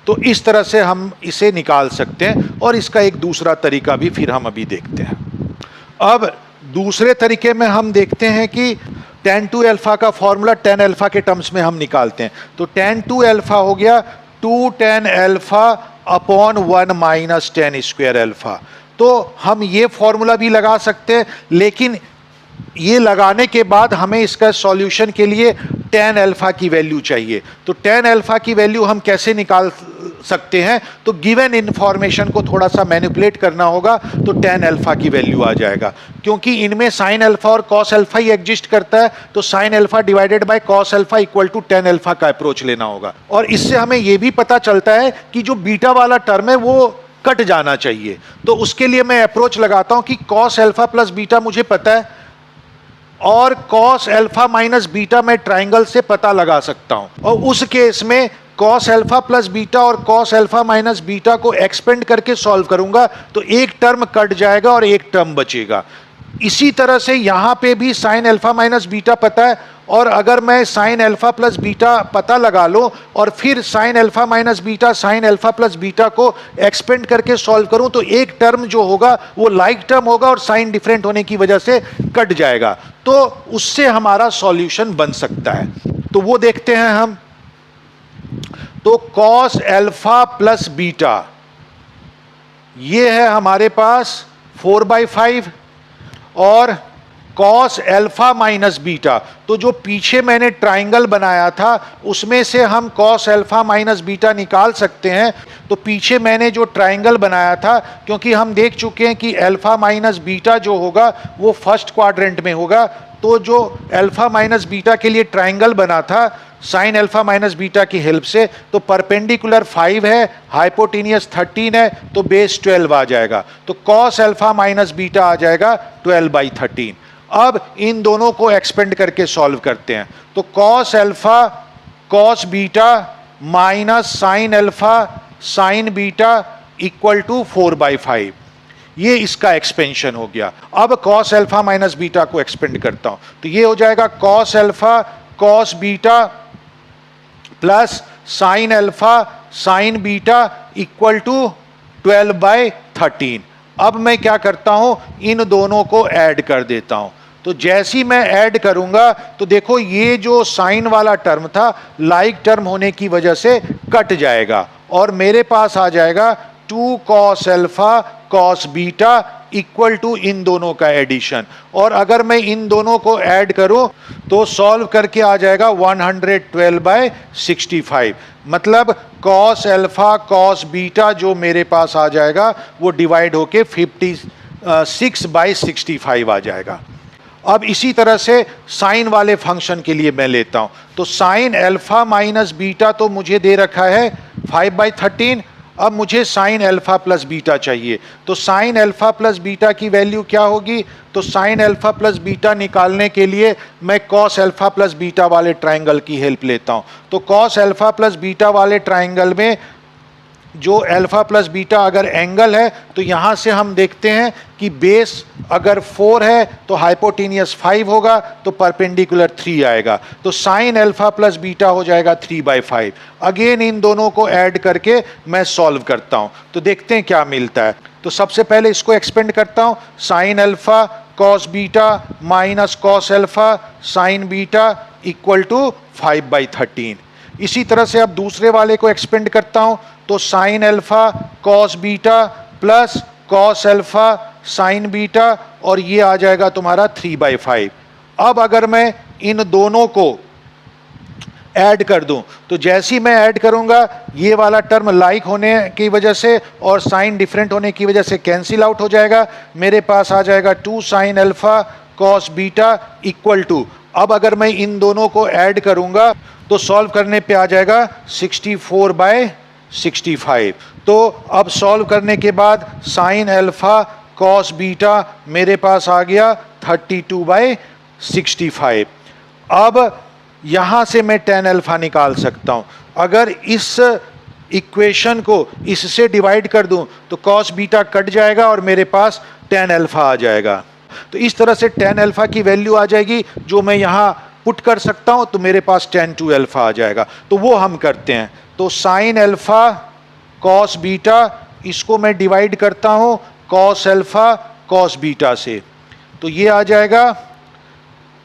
S1: तो इस तरह से हम इसे निकाल सकते हैं, और इसका एक दूसरा तरीका भी फिर हम अभी देखते हैं। अब दूसरे तरीके में हम देखते हैं कि tan 2 अल्फा का फॉर्मूला tan अल्फा के टर्म्स में हम निकालते हैं। तो tan 2 अल्फा हो गया 2 tan alpha upon 1 minus tan square alpha. तो हम ये फॉर्मूला भी लगा सकते हैं, लेकिन ये लगाने के बाद हमें इसका सॉल्यूशन के लिए tan अल्फा की वैल्यू चाहिए। तो tan अल्फा की वैल्यू हम कैसे निकाल सकते हैं, तो गिवन इंफॉर्मेशन को थोड़ा सा मैनिपुलेट करना होगा तो tan अल्फा की वैल्यू आ जाएगा। क्योंकि इनमें साइन अल्फा और कॉस अल्फा ही एग्जिस्ट करता है, तो sine alpha divided by cos alpha equal to tan alpha का अप्रोच लेना होगा। और इससे हमें यह भी पता चलता है कि जो बीटा वाला टर्म है वो कट जाना चाहिए। तो उसके लिए मैं अप्रोच लगाता हूं कि कॉस अल्फा प्लस बीटा मुझे पता है और कॉस अल्फा माइनस बीटा मैं ट्राइंगल से पता लगा सकता हूं, और उस केस में कॉस अल्फा प्लस बीटा और कॉस अल्फा माइनस बीटा को एक्सपेंड करके सॉल्व करूंगा तो एक टर्म कट जाएगा और एक टर्म बचेगा। इसी तरह से यहां पे भी साइन अल्फा माइनस बीटा पता है, और अगर मैं साइन अल्फा प्लस बीटा पता लगा लो और फिर sign alpha minus beta sine alpha plus beta को एक्सपेंड करके सॉल्व करूं तो एक टर्म जो होगा वो लाइक टर्म होगा और साइन डिफरेंट होने की वजह से कट जाएगा। तो उससे हमारा सॉल्यूशन बन सकता है। तो वो देखते हैं हम। तो कॉस अल्फा प्लस बीटा ये है हमारे पास 4/5, और कॉस अल्फा माइनस बीटा, तो जो पीछे मैंने ट्राइंगल बनाया था उसमें से हम कॉस अल्फा माइनस बीटा निकाल सकते हैं। तो पीछे मैंने जो ट्राइंगल बनाया था, क्योंकि हम देख चुके हैं कि अल्फा माइनस बीटा जो होगा वो फर्स्ट क्वाड्रेंट में होगा, तो जो अल्फा माइनस बीटा के लिए ट्राइंगल बना था साइन अल्फा माइनस बीटा की हेल्प से, तो परपेंडिकुलर 5 है, हाइपोटेनियस 13 है, तो बेस 12 आ जाएगा। तो कॉस अल्फा माइनस बीटा आ जाएगा 12/13। अब इन दोनों को एक्सपेंड करके सॉल्व करते हैं। तो cos alpha cos beta minus sine alpha sine beta equal to 4/5, ये इसका एक्सपेंशन हो गया। अब कॉस अल्फा माइनस बीटा को एक्सपेंड करता हूं, तो ये हो जाएगा cos alpha cos beta plus sine alpha sine beta equal to 12/13। अब मैं क्या करता हूं, इन दोनों को ऐड कर देता हूं। तो जैसे ही मैं ऐड करूंगा तो देखो ये जो साइन वाला टर्म था लाइक टर्म होने की वजह से कट जाएगा और मेरे पास आ जाएगा 2 cos alpha cos beta equal to इन दोनों का एडिशन। और अगर मैं इन दोनों को ऐड करूं तो सॉल्व करके आ जाएगा 112/65। मतलब कॉस अल्फा कॉस बीटा जो मेरे पास आ जाएगा वो डिवाइड होके 56/65 आ जाएगा। अब इसी तरह से साइन वाले फंक्शन के लिए मैं लेता हूं, तो साइन अल्फा माइनस बीटा तो मुझे दे रखा है 5/13। अब मुझे साइन अल्फा प्लस बीटा चाहिए, तो साइन अल्फा प्लस बीटा की वैल्यू क्या होगी? तो साइन अल्फा प्लस बीटा निकालने के लिए मैं कॉस अल्फा प्लस बीटा वाले ट्राइंगल की हेल्प लेता हूं। तो कॉस अल्फा प्लस बीटा वाले ट्राइंगल में जो अल्फा प्लस बीटा अगर एंगल है तो यहाँ से हम देखते हैं कि बेस अगर 4 है तो हाइपोटेनियस 5 होगा, तो परपेंडिकुलर 3 आएगा। तो साइन अल्फा प्लस बीटा हो जाएगा 3/5। अगेन इन दोनों को ऐड करके मैं सॉल्व करता हूँ, तो देखते हैं क्या मिलता है। तो सबसे पहले इसको एक्सपेंड करता हूँ, sine alpha cos beta minus cos alpha sine beta equal to 5/13। इसी तरह से अब दूसरे वाले को एक्सपेंड करता हूँ, तो sine alpha cos beta plus cos alpha sine beta और ये आ जाएगा तुम्हारा 3/5। अब अगर मैं इन दोनों को ऐड कर दूं तो जैसे ही मैं ऐड करूंगा ये वाला टर्म लाइक होने की वजह से और साइन डिफरेंट होने की वजह से कैंसिल आउट हो जाएगा। मेरे पास आ जाएगा 2 sine alpha cos beta equal to, अब अगर मैं इन दोनों को ऐड करूंगा तो सॉल्व करने पे आ जाएगा 64/65। तो अब सॉल्व करने के बाद साइन अल्फा कॉस बीटा मेरे पास आ गया 32/65। अब यहाँ से मैं tan अल्फा निकाल सकता हूँ। अगर इस इक्वेशन को इससे डिवाइड कर दूं तो कॉस बीटा कट जाएगा और मेरे पास tan अल्फा आ जाएगा। तो इस तरह से tan अल्फा की वैल्यू आ जाएगी जो मैं यहाँ पुट कर सकता हूँ, तो मेरे पास tan 2 अल्फा आ जाएगा। तो वो हम करते हैं। तो साइन अल्फा कॉस बीटा इसको मैं डिवाइड करता हूँ कॉस अल्फा कॉस बीटा से, तो ये आ जाएगा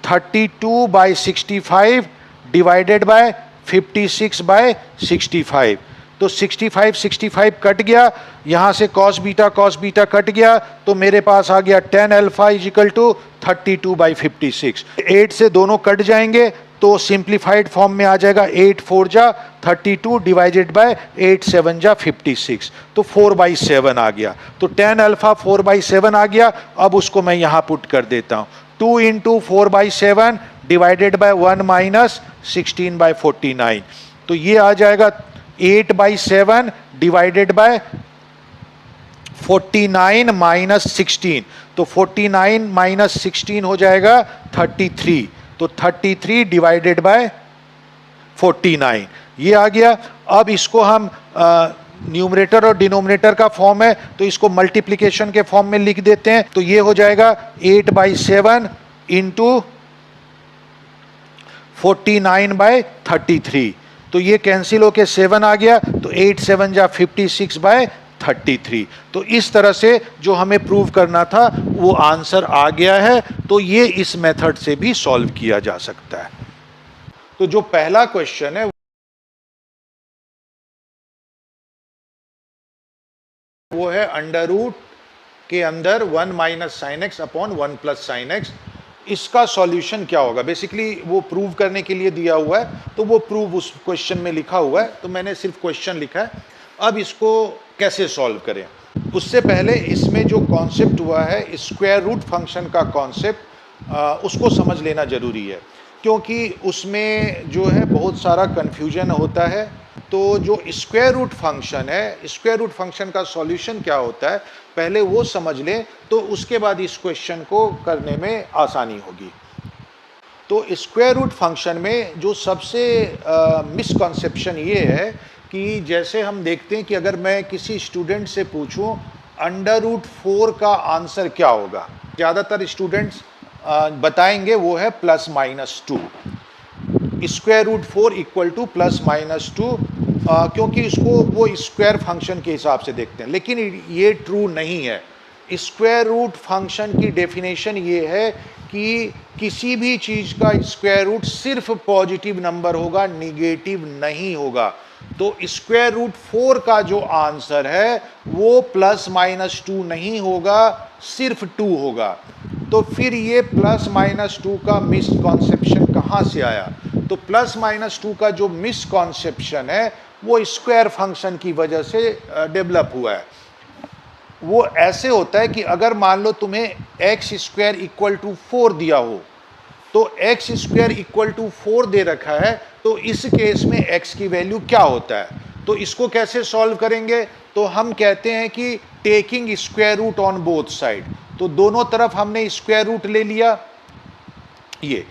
S1: 32/65 डिवाइडेड बाय 56/65। तो 65 कट गया, यहाँ से कॉस बीटा कट गया, तो मेरे पास आ गया tan अल्फा इजिकल टू 32/56। 8 से दोनों कट जाएंगे तो सिंप्लीफाइड फॉर्म में आ जाएगा 8 4 जा 32 डिवाइडेड बाय 8 7 जा 56, तो 4/7 आ गया। तो tan अल्फा 4/7 आ गया। अब उसको मैं यहाँ पुट कर देता हूँ, 2 इंटू 4/7 डिवाइडेड बाय 1 माइनस 16/49, तो ये आ जाएगा 8/7 डिवाइडेड बाय 49 माइनस 16, तो 49 माइनस 16 हो जाएगा 33, तो 33 डिवाइडेड बाय 49 ये आ गया। अब इसको हम न्यूमरेटर और डिनोमिनेटर का फॉर्म है तो इसको मल्टीप्लिकेशन के फॉर्म में लिख देते हैं, तो ये हो जाएगा 8/7 इंटू 49/33, तो ये कैंसिल होके 7 आ गया, तो 8 7 जा 56/33। तो इस तरह से जो हमें प्रूव करना था वो आंसर आ गया है। तो ये इस मेथड से भी सॉल्व किया जा सकता है। तो जो पहला क्वेश्चन है वो है अंडर रूट के अंदर 1 minus sine x upon 1 plus sine x. इसका सॉल्यूशन क्या होगा? बेसिकली वो प्रूव करने के लिए दिया हुआ है, तो वो प्रूव उस क्वेश्चन में लिखा हुआ है, तो मैंने सिर्फ क्वेश्चन लिखा है। अब इसको कैसे सॉल्व करें, उससे पहले इसमें जो कॉन्सेप्ट हुआ है स्क्वायर रूट फंक्शन का कॉन्सेप्ट, उसको समझ लेना ज़रूरी है, क्योंकि उसमें जो है बहुत सारा कन्फ्यूजन होता है। तो जो स्क्वायर रूट फंक्शन है, स्क्वायर रूट फंक्शन का सॉल्यूशन क्या होता है, पहले वो समझ लें, तो उसके बाद इस क्वेश्चन को करने में आसानी होगी। तो स्क्वायर रूट फंक्शन में जो सबसे मिसकॉन्सेप्शन ये है कि जैसे हम देखते हैं कि अगर मैं किसी स्टूडेंट से पूछूं √4 का आंसर क्या होगा, ज़्यादातर स्टूडेंट्स बताएंगे वो है +-2, √4 = +-2, क्योंकि इसको वो स्क्वायर फंक्शन के हिसाब से देखते हैं, लेकिन ये ट्रू नहीं है। स्क्वायर रूट फंक्शन की डेफिनेशन ये है कि किसी भी चीज़ का स्क्वायर रूट सिर्फ पॉजिटिव नंबर होगा, निगेटिव नहीं होगा। तो √4 का जो आंसर है वो +-2 नहीं होगा, सिर्फ 2 होगा। तो फिर ये +-2 का मिसकॉन्सेप्शन कहाँ से आया? तो +-2 का जो मिसकॉन्सेप्शन है वो स्क्वायर फंक्शन की वजह से डेवलप हुआ है। वो ऐसे होता है कि अगर मान लो तुम्हें x² = 4 दिया हो, तो x² = 4 दे रखा है, तो इस केस में x की वैल्यू क्या होता है? तो इसको कैसे सॉल्व करेंगे? तो हम कहते हैं कि taking square root on both side, तो दोनों तरफ हमने स्क्वायर रूट ले लिया, ये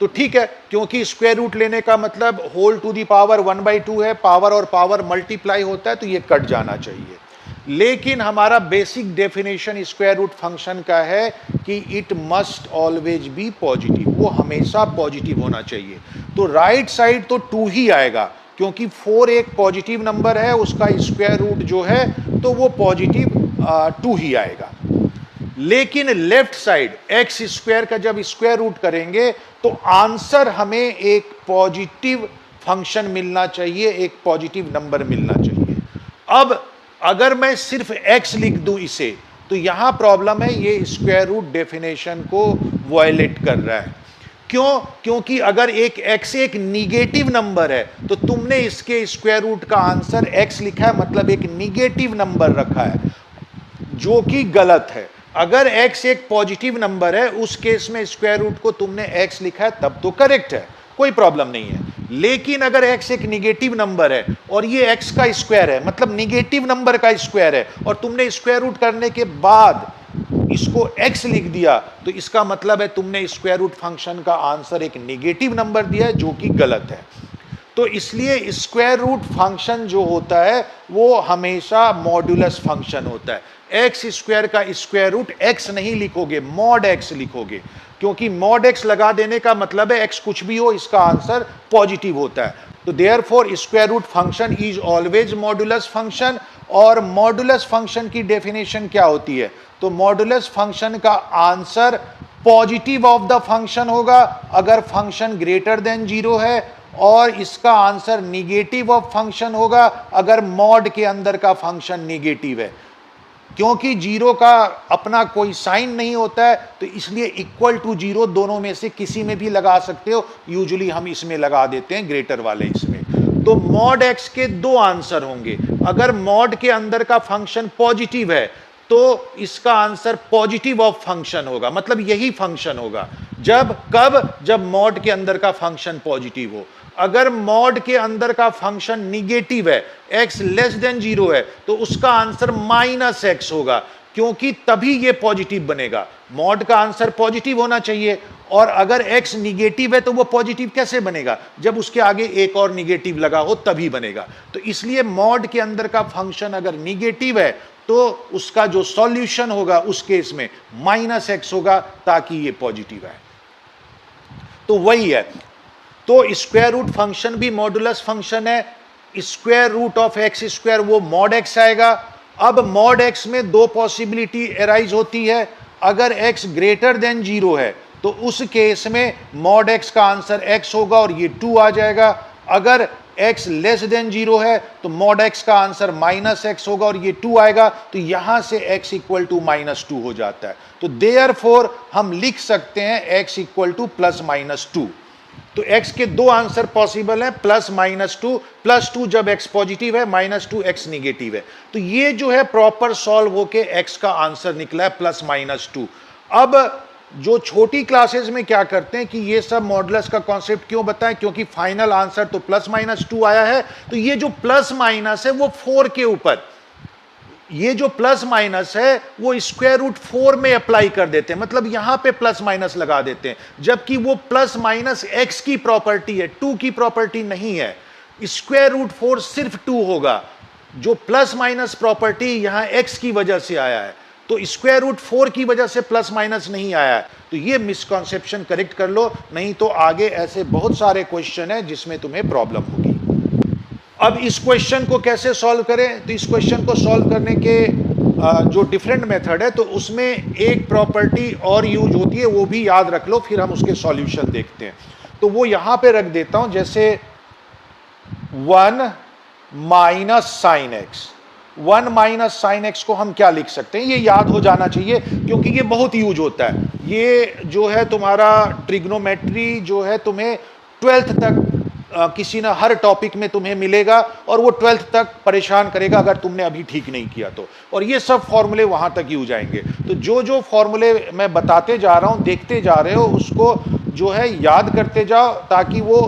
S1: तो ठीक है, क्योंकि स्क्वायर रूट लेने का मतलब होल टू दी पावर 1/2 है, पावर और पावर मल्टीप्लाई होता है, तो ये कट जाना चाहिए। लेकिन हमारा basic definition square root function का है कि it must always be positive, वो हमेशा पॉजिटिव होना चाहिए। तो राइट साइड तो 2 ही आएगा, क्योंकि 4 एक पॉजिटिव नंबर है, उसका स्क्वायर रूट जो है तो वो पॉजिटिव 2 ही आएगा। लेकिन लेफ्ट साइड x² का जब स्क्वायर रूट करेंगे तो आंसर हमें एक पॉजिटिव फंक्शन मिलना चाहिए, एक पॉजिटिव नंबर मिलना चाहिए। अब अगर मैं सिर्फ x लिख दूं इसे, तो यहां प्रॉब्लम है, ये स्क्वायर रूट डेफिनेशन को वायलेट कर रहा है। क्यों? क्योंकि अगर एक x एक निगेटिव नंबर है, तो तुमने इसके स्क्वायर रूट का आंसर x लिखा है, मतलब एक निगेटिव नंबर रखा है, जो कि गलत है। अगर x एक पॉजिटिव नंबर है, उस केस में स्क्वायर रूट को तुमने x लिखा है, तब तो करेक्ट है, कोई प्रॉब्लम नहीं है। लेकिन अगर x एक निगेटिव नंबर है और ये x का स्क्वायर है, मतलब निगेटिव नंबर का स्क्वायर है, और तुमने स्क्वायर रूट करने के बाद इसको x लिख दिया, तो इसका मतलब है तुमने स्क्वायर रूट फंक्शन का आंसर एक निगेटिव नंबर दिया है, जो कि गलत है। तो इसलिए स्क्वायर रूट फंक्शन जो होता है वो हमेशा मॉड्यूलस फंक्शन होता है। x² का स्क्वायर रूट x नहीं लिखोगे, मॉड x लिखोगे, क्योंकि मॉड x लगा देने का मतलब है x कुछ भी हो, इसका आंसर पॉजिटिव होता है। तो therefore square root function is always modulus function. और मॉड्यूलस फंक्शन की डेफिनेशन क्या होती है? तो मॉड्यूलस फंक्शन का answer positive of the function होगा अगर फंक्शन ग्रेटर देन 0 है, और इसका आंसर निगेटिव ऑफ फंक्शन होगा अगर मॉड के अंदर का फंक्शन निगेटिव है। क्योंकि 0 का अपना कोई साइन नहीं होता है, तो इसलिए =0 दोनों में से किसी में भी लगा सकते हो, यूजुअली हम इसमें लगा देते हैं, ग्रेटर वाले इसमें। तो मॉड x के 2 आंसर होंगे। अगर मॉड के अंदर का फंक्शन पॉजिटिव है, तो इसका आंसर पॉजिटिव ऑफ फंक्शन होगा, मतलब यही फंक्शन होगा। जब मॉड के अंदर का फंक्शन पॉजिटिव हो। अगर मॉड के अंदर का फंक्शन निगेटिव है, x<0 है, तो उसका आंसर -x होगा, क्योंकि तभी ये पॉजिटिव बनेगा। मॉड का आंसर पॉजिटिव होना चाहिए, और अगर x निगेटिव है तो वो पॉजिटिव कैसे बनेगा? जब उसके आगे एक और निगेटिव लगा हो तभी बनेगा। तो इसलिए मॉड के अंदर का फंक्शन अगर निगेटिव है तो उसका जो सॉल्यूशन होगा उस केस में -x होगा, ताकि ये पॉजिटिव है। तो वही है। तो स्क्वायर रूट फंक्शन भी मॉडुलस फंक्शन है। स्क्वायर रूट ऑफ x² वो मॉड x आएगा। अब मॉड x में 2 पॉसिबिलिटी एराइज होती है। अगर x ग्रेटर देन 0 है तो उस केस में मॉड x का आंसर x होगा और ये 2 आ जाएगा। अगर x लेस देन 0 है तो मॉड x का आंसर -x होगा और ये 2 आएगा। तो यहां से x = -2 हो जाता है। तो देयरफॉर हम लिख सकते हैं x = +-2। तो x के 2 आंसर पॉसिबल हैं, +-2, +2 जब x पॉजिटिव है, -2 x निगेटिव है। तो ये जो है प्रॉपर सॉल्व होके x का आंसर निकला है +-2। अब जो छोटी क्लासेस में क्या करते हैं कि ये सब मॉडुलस का कॉन्सेप्ट क्यों बताएं, क्योंकि फाइनल आंसर तो +-2 आया है, तो ये जो प्लस माइनस है वो 4 के ऊपर, ये जो प्लस माइनस है वो स्क्वायर रूट 4 में अप्लाई कर देते हैं, मतलब यहां पे प्लस माइनस लगा देते हैं, जबकि वो प्लस माइनस x की प्रॉपर्टी है, 2 की प्रॉपर्टी नहीं है। स्क्वायर रूट 4 सिर्फ 2 होगा, जो प्लस माइनस प्रॉपर्टी यहां x की वजह से आया है, तो स्क्वायर रूट 4 की वजह से प्लस माइनस नहीं आया है। तो ये मिसकॉन्सेप्शन करेक्ट कर लो, नहीं तो आगे ऐसे बहुत सारे क्वेश्चन है जिसमें तुम्हें प्रॉब्लम होगी। अब इस क्वेश्चन को कैसे सॉल्व करें, तो इस क्वेश्चन को सॉल्व करने के जो डिफरेंट मेथड है, तो उसमें एक प्रॉपर्टी और यूज होती है, वो भी याद रख लो, फिर हम उसके सॉल्यूशन देखते हैं। तो वो यहां पे रख देता हूं, जैसे 1 minus sine x, 1 minus sine x को हम क्या लिख सकते हैं, ये याद हो जाना चाहिए क्योंकि ये बहुत यूज होता है। ये जो है तुम्हारा ट्रिग्नोमेट्री जो है तुम्हें 12th तक किसी ना हर टॉपिक में तुम्हें मिलेगा, और वो 12th तक परेशान करेगा अगर तुमने अभी ठीक नहीं किया तो, और ये सब फॉर्मूले वहां तक यूज आएंगे। तो जो जो फॉर्मूले मैं बताते जा रहा हूं, देखते जा रहे हो, उसको जो है याद करते जाओ, ताकि वो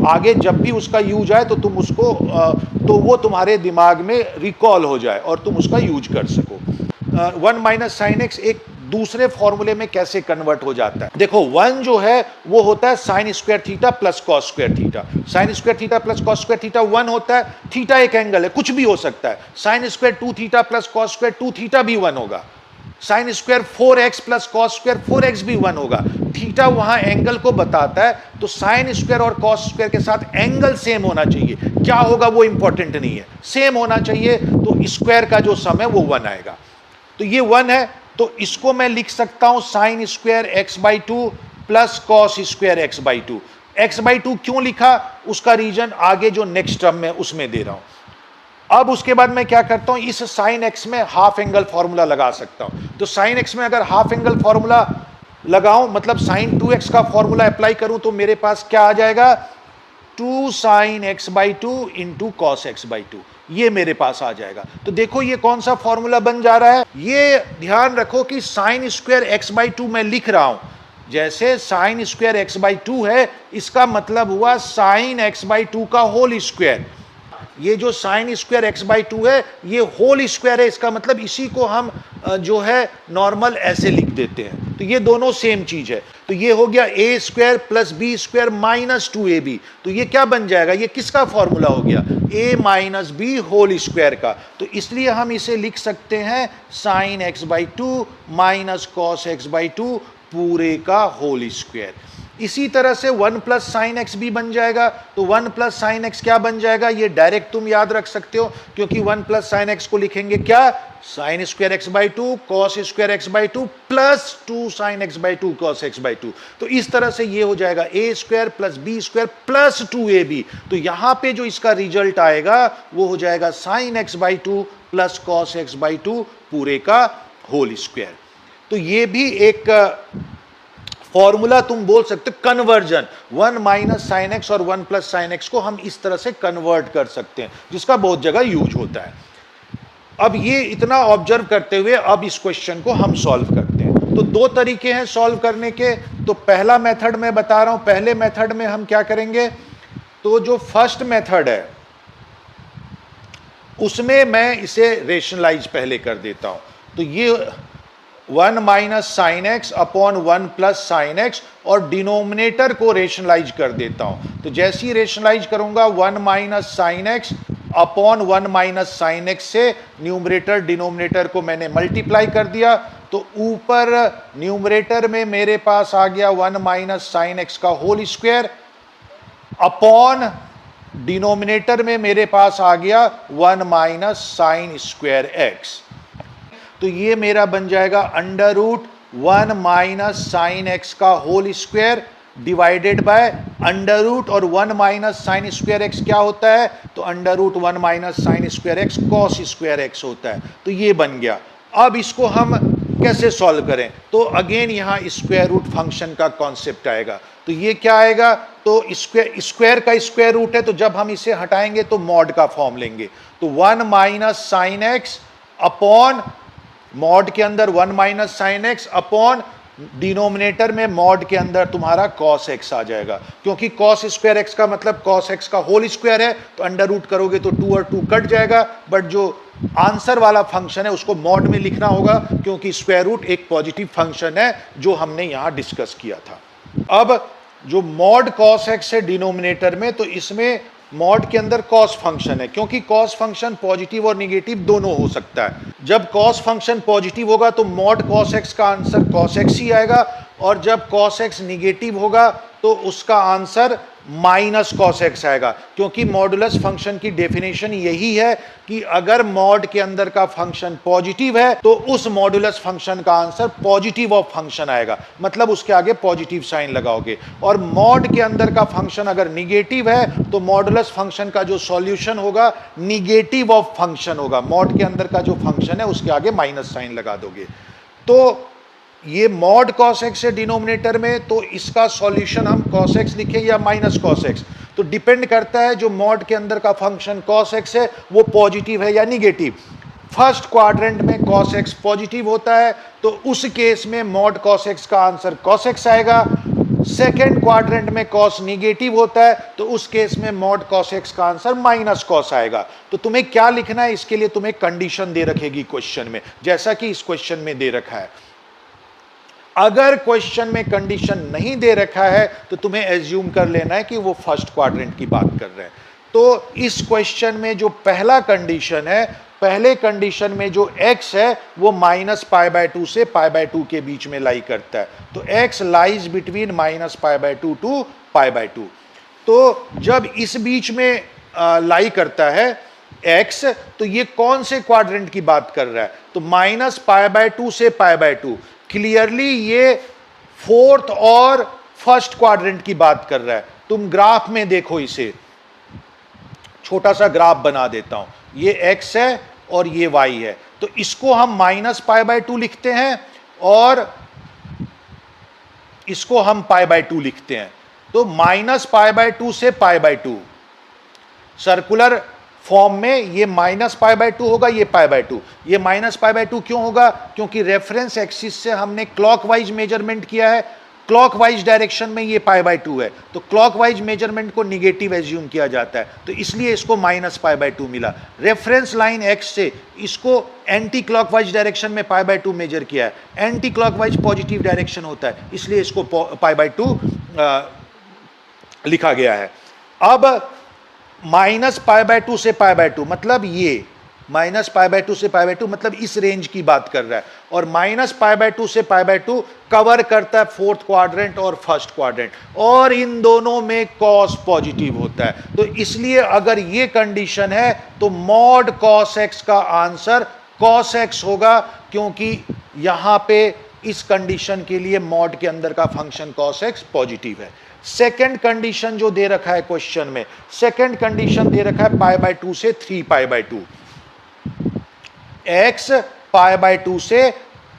S1: आगे जब भी उसका यूज आए तो तुम उसको तो वो तुम्हारे दिमाग में रिकॉल हो जाए और तुम उसका यूज कर सको। 1 माइनस साइन एक्स एक दूसरे फॉर्मूले में कैसे कन्वर्ट हो जाता है, देखो 1 जो है वो होता है sine square theta plus cos square theta, sine square theta plus cos square theta 1 होता है, थीटा एक एंगल है, कुछ भी हो सकता है, sine square 2 theta plus cos square 2 theta भी 1 होगा, sine square 4x plus cos square 4x भी 1 होगा, थीटा वहां एंगल को बताता है, तो साइन स्क्वायर और कॉस स्क्वायर के साथ एंगल सेम होना चाहिए, क्या होगा वो इंपॉर्टेंट नहीं है, सेम होना चाहिए, तो स्क्वायर का जो सम है वो 1 आएगा। तो ये 1 है, तो इसको मैं लिख सकता हूं sign square x/2 plus cos square x/2। x/2 क्यों लिखा, उसका रीजन आगे जो नेक्स्ट टर्म में उसमें दे रहा हूं। अब उसके बाद मैं क्या करता हूं, इस साइन एक्स में हाफ एंगल फॉर्मूला लगा सकता हूं। तो साइन एक्स में अगर हाफ एंगल फॉर्मूला लगाऊं, मतलब साइन 2x का फॉर्मूला अप्लाई करूं, तो मेरे पास क्या आ जाएगा, 2 sine x/2 into cos x/2, ये मेरे पास आ जाएगा। तो देखो ये कौन सा फॉर्मूला बन जा रहा है, ये ध्यान रखो कि साइन स्क्वायर x/2 मैं लिख रहा हूं, जैसे साइन स्क्वायर x/2 है, इसका मतलब हुआ साइन x/2 का होल स्क्वायर। ये जो साइन स्क्वायर x/2 है ये होल स्क्वायर है, इसका मतलब इसी को हम जो है नॉर्मल ऐसे लिख देते हैं, तो ये दोनों सेम चीज है। तो ये हो गया a square plus b square minus 2ab, तो ये क्या बन जाएगा, ये किसका फॉर्मूला हो गया, a minus b whole square का। तो इसलिए हम इसे लिख सकते हैं sign x/2 minus cos x/2 पूरे का होल स्क्वायर। इसी तरह से 1 प्लस साइन एक्स भी बन जाएगा, तो 1 प्लस साइन एक्स क्या बन जाएगा, ये डायरेक्ट तुम याद रख सकते हो, क्योंकि 1 प्लस साइन एक्स को लिखेंगे क्या, sine square x/2 cos square x/2 plus 2 sine x/2 cos x/2। तो इस तरह से ये हो जाएगा a square plus b square plus 2ab। तो यहां पे जो इसका रिजल्ट आएगा वो हो जाएगा sign x/2 plus cos x/2 पूरे का होल स्क्वायर। तो ये भी एक फॉर्मूला तुम बोल सकते हो कन्वर्जन, 1 माइनस साइन एक्स और 1 प्लस साइन एक्स को हम इस तरह से कन्वर्ट कर सकते हैं, जिसका बहुत जगह यूज होता है। अब ये इतना ऑब्जर्व करते हुए अब इस क्वेश्चन को हम सॉल्व करते हैं। तो 2 तरीके हैं सॉल्व करने के। तो पहला मेथड मैं बता रहा हूं, पहले मेथड में हम क्या करेंगे, तो जो फर्स्ट मेथड है उसमें मैं इसे रेशनलाइज पहले कर देता हूं। तो ये 1 minus sine x upon 1 plus sine x, और डिनोमिनेटर को रेशनलाइज कर देता हूं। तो जैसे ही रेशनलाइज करूंगा 1 minus sine x upon 1 minus sine x से न्यूमरेटर डिनोमिनेटर को मैंने मल्टीप्लाई कर दिया, तो ऊपर न्यूमरेटर में मेरे पास आ गया 1 माइनस साइन एक्स का होल स्क्वायर, अपॉन डिनोमिनेटर में मेरे पास आ गया 1 माइनस साइन स्क्वायर एक्स। तो ये मेरा बन जाएगा under root 1 minus sine x का whole square divided by under root, और 1 माइनस साइन स्क्वायर एक्स क्या होता है, तो under root 1 minus sine square x cos square x होता है। तो ये बन गया। अब इसको हम कैसे सॉल्व करें, तो अगेन यहाँ स्क्वायर रूट फंक्शन का कॉन्सेप्ट आएगा। तो ये क्या आएगा, तो स्क्वायर का स्क्वायर रूट है, तो जब हम इसे हटाएंगे तो मॉड का फॉर्म लेंगे। तो 1 minus sine x upon mod के अंदर 1 minus sine x upon denominator में मॉड के अंदर तुम्हारा cos x आ जाएगा, क्योंकि cos स्क्वायर x का मतलब cos x का होल स्क्वायर है, तो अंडर रूट करोगे तो 2 और 2 कट जाएगा। बट जो आंसर वाला फंक्शन है उसको मॉड में लिखना होगा, क्योंकि स्क्वायर रूट एक पॉजिटिव फंक्शन है जो हमने यहां डिस्कस किया था। अब जो मॉड cos x है डिनोमिनेटर में, तो इसमें मॉड के अंदर cos फंक्शन है, क्योंकि cos फंक्शन पॉजिटिव और निगेटिव दोनों हो सकता है। जब cos फंक्शन पॉजिटिव होगा तो मॉड cos x का आंसर cos x ही आएगा, और जब cos x निगेटिव होगा तो उसका आंसर माइनस cos x आएगा, क्योंकि मॉडुलस फंक्शन की डेफिनेशन यही है कि अगर मॉड के अंदर का फंक्शन पॉजिटिव है तो उस मॉडुलस फंक्शन का आंसर पॉजिटिव ऑफ फंक्शन आएगा, मतलब उसके आगे पॉजिटिव साइन लगाओगे। और मॉड के अंदर का फंक्शन अगर निगेटिव है तो मॉडुलस फंक्शन का जो सॉल्यूशन होगा निगेटिव ऑफ फंक्शन होगा, मॉड के अंदर का जो फंक्शन है उसके आगे माइनस साइन लगा दोगे। तो ये मॉड cos x है डिनोमिनेटर में, तो इसका सॉल्यूशन हम cos x लिखें या माइनस cos x, तो डिपेंड करता है जो मॉड के अंदर का फंक्शन cos x है वो पॉजिटिव है या निगेटिव। फर्स्ट क्वाड्रेंट में cos x पॉजिटिव होता है तो उस केस में मॉड cos x का आंसर cos x आएगा। सेकेंड क्वाड्रेंट में cos निगेटिव होता है तो उस केस में मॉड cos x का आंसर माइनस cos आएगा। तो तुम्हें क्या लिखना है, इसके लिए तुम्हें कंडीशन दे रखेगी क्वेश्चन में, जैसा कि इस क्वेश्चन में दे रखा है। अगर क्वेश्चन में कंडीशन नहीं दे रखा है तो तुम्हें एज्यूम कर लेना है कि वो फर्स्ट क्वाड्रेंट की बात कर रहे हैं। तो इस क्वेश्चन में जो पहला कंडीशन है, पहले कंडीशन में जो x है वो -π/2 से π/2 के बीच में लाई करता है, तो x लाइज बिटवीन -π/2 टू π/2। तो जब इस बीच में लाई करता है x, तो ये कौन से क्वाड्रेंट की बात कर रहा है, तो -π/2 से π/2, क्लियरली ये फोर्थ और फर्स्ट क्वाड्रेंट की बात कर रहा है। तुम ग्राफ में देखो, इसे छोटा सा ग्राफ बना देता हूं, ये x है और ये y है, तो इसको हम -π/2 लिखते हैं और इसको हम π/2 लिखते हैं। तो -π/2 से π/2 सर्कुलर फॉर्म में ये -π/2 होगा, ये π/2। ये -π/2 क्यों होगा, क्योंकि रेफरेंस एक्सिस से हमने क्लॉकवाइज मेजरमेंट किया है, क्लॉकवाइज डायरेक्शन में ये π/2 है, तो क्लॉकवाइज मेजरमेंट को निगेटिव एज्यूम किया जाता है, तो इसलिए इसको -π/2 मिला। रेफरेंस लाइन x से इसको एंटी क्लॉकवाइज डायरेक्शन में π/2 मेजर किया है, एंटी क्लॉकवाइज पॉजिटिव डायरेक्शन होता है, इसलिए इसको π/2 लिखा गया है। अब -π/2 से π/2 मतलब ये -π/2 से π/2 मतलब इस रेंज की बात कर रहा है, और -π/2 से π/2 कवर करता है फोर्थ क्वाड्रेंट और फर्स्ट क्वाड्रेंट, और इन दोनों में cos पॉजिटिव होता है। तो इसलिए अगर ये कंडीशन है तो मॉड cos x का आंसर cos x होगा, क्योंकि यहां पे इस कंडीशन के लिए मॉड के अंदर का फंक्शन cos x पॉजिटिव है। सेकेंड कंडीशन जो दे रखा है क्वेश्चन में, सेकेंड कंडीशन दे रखा है π/2 से 3π/2, x π/2 से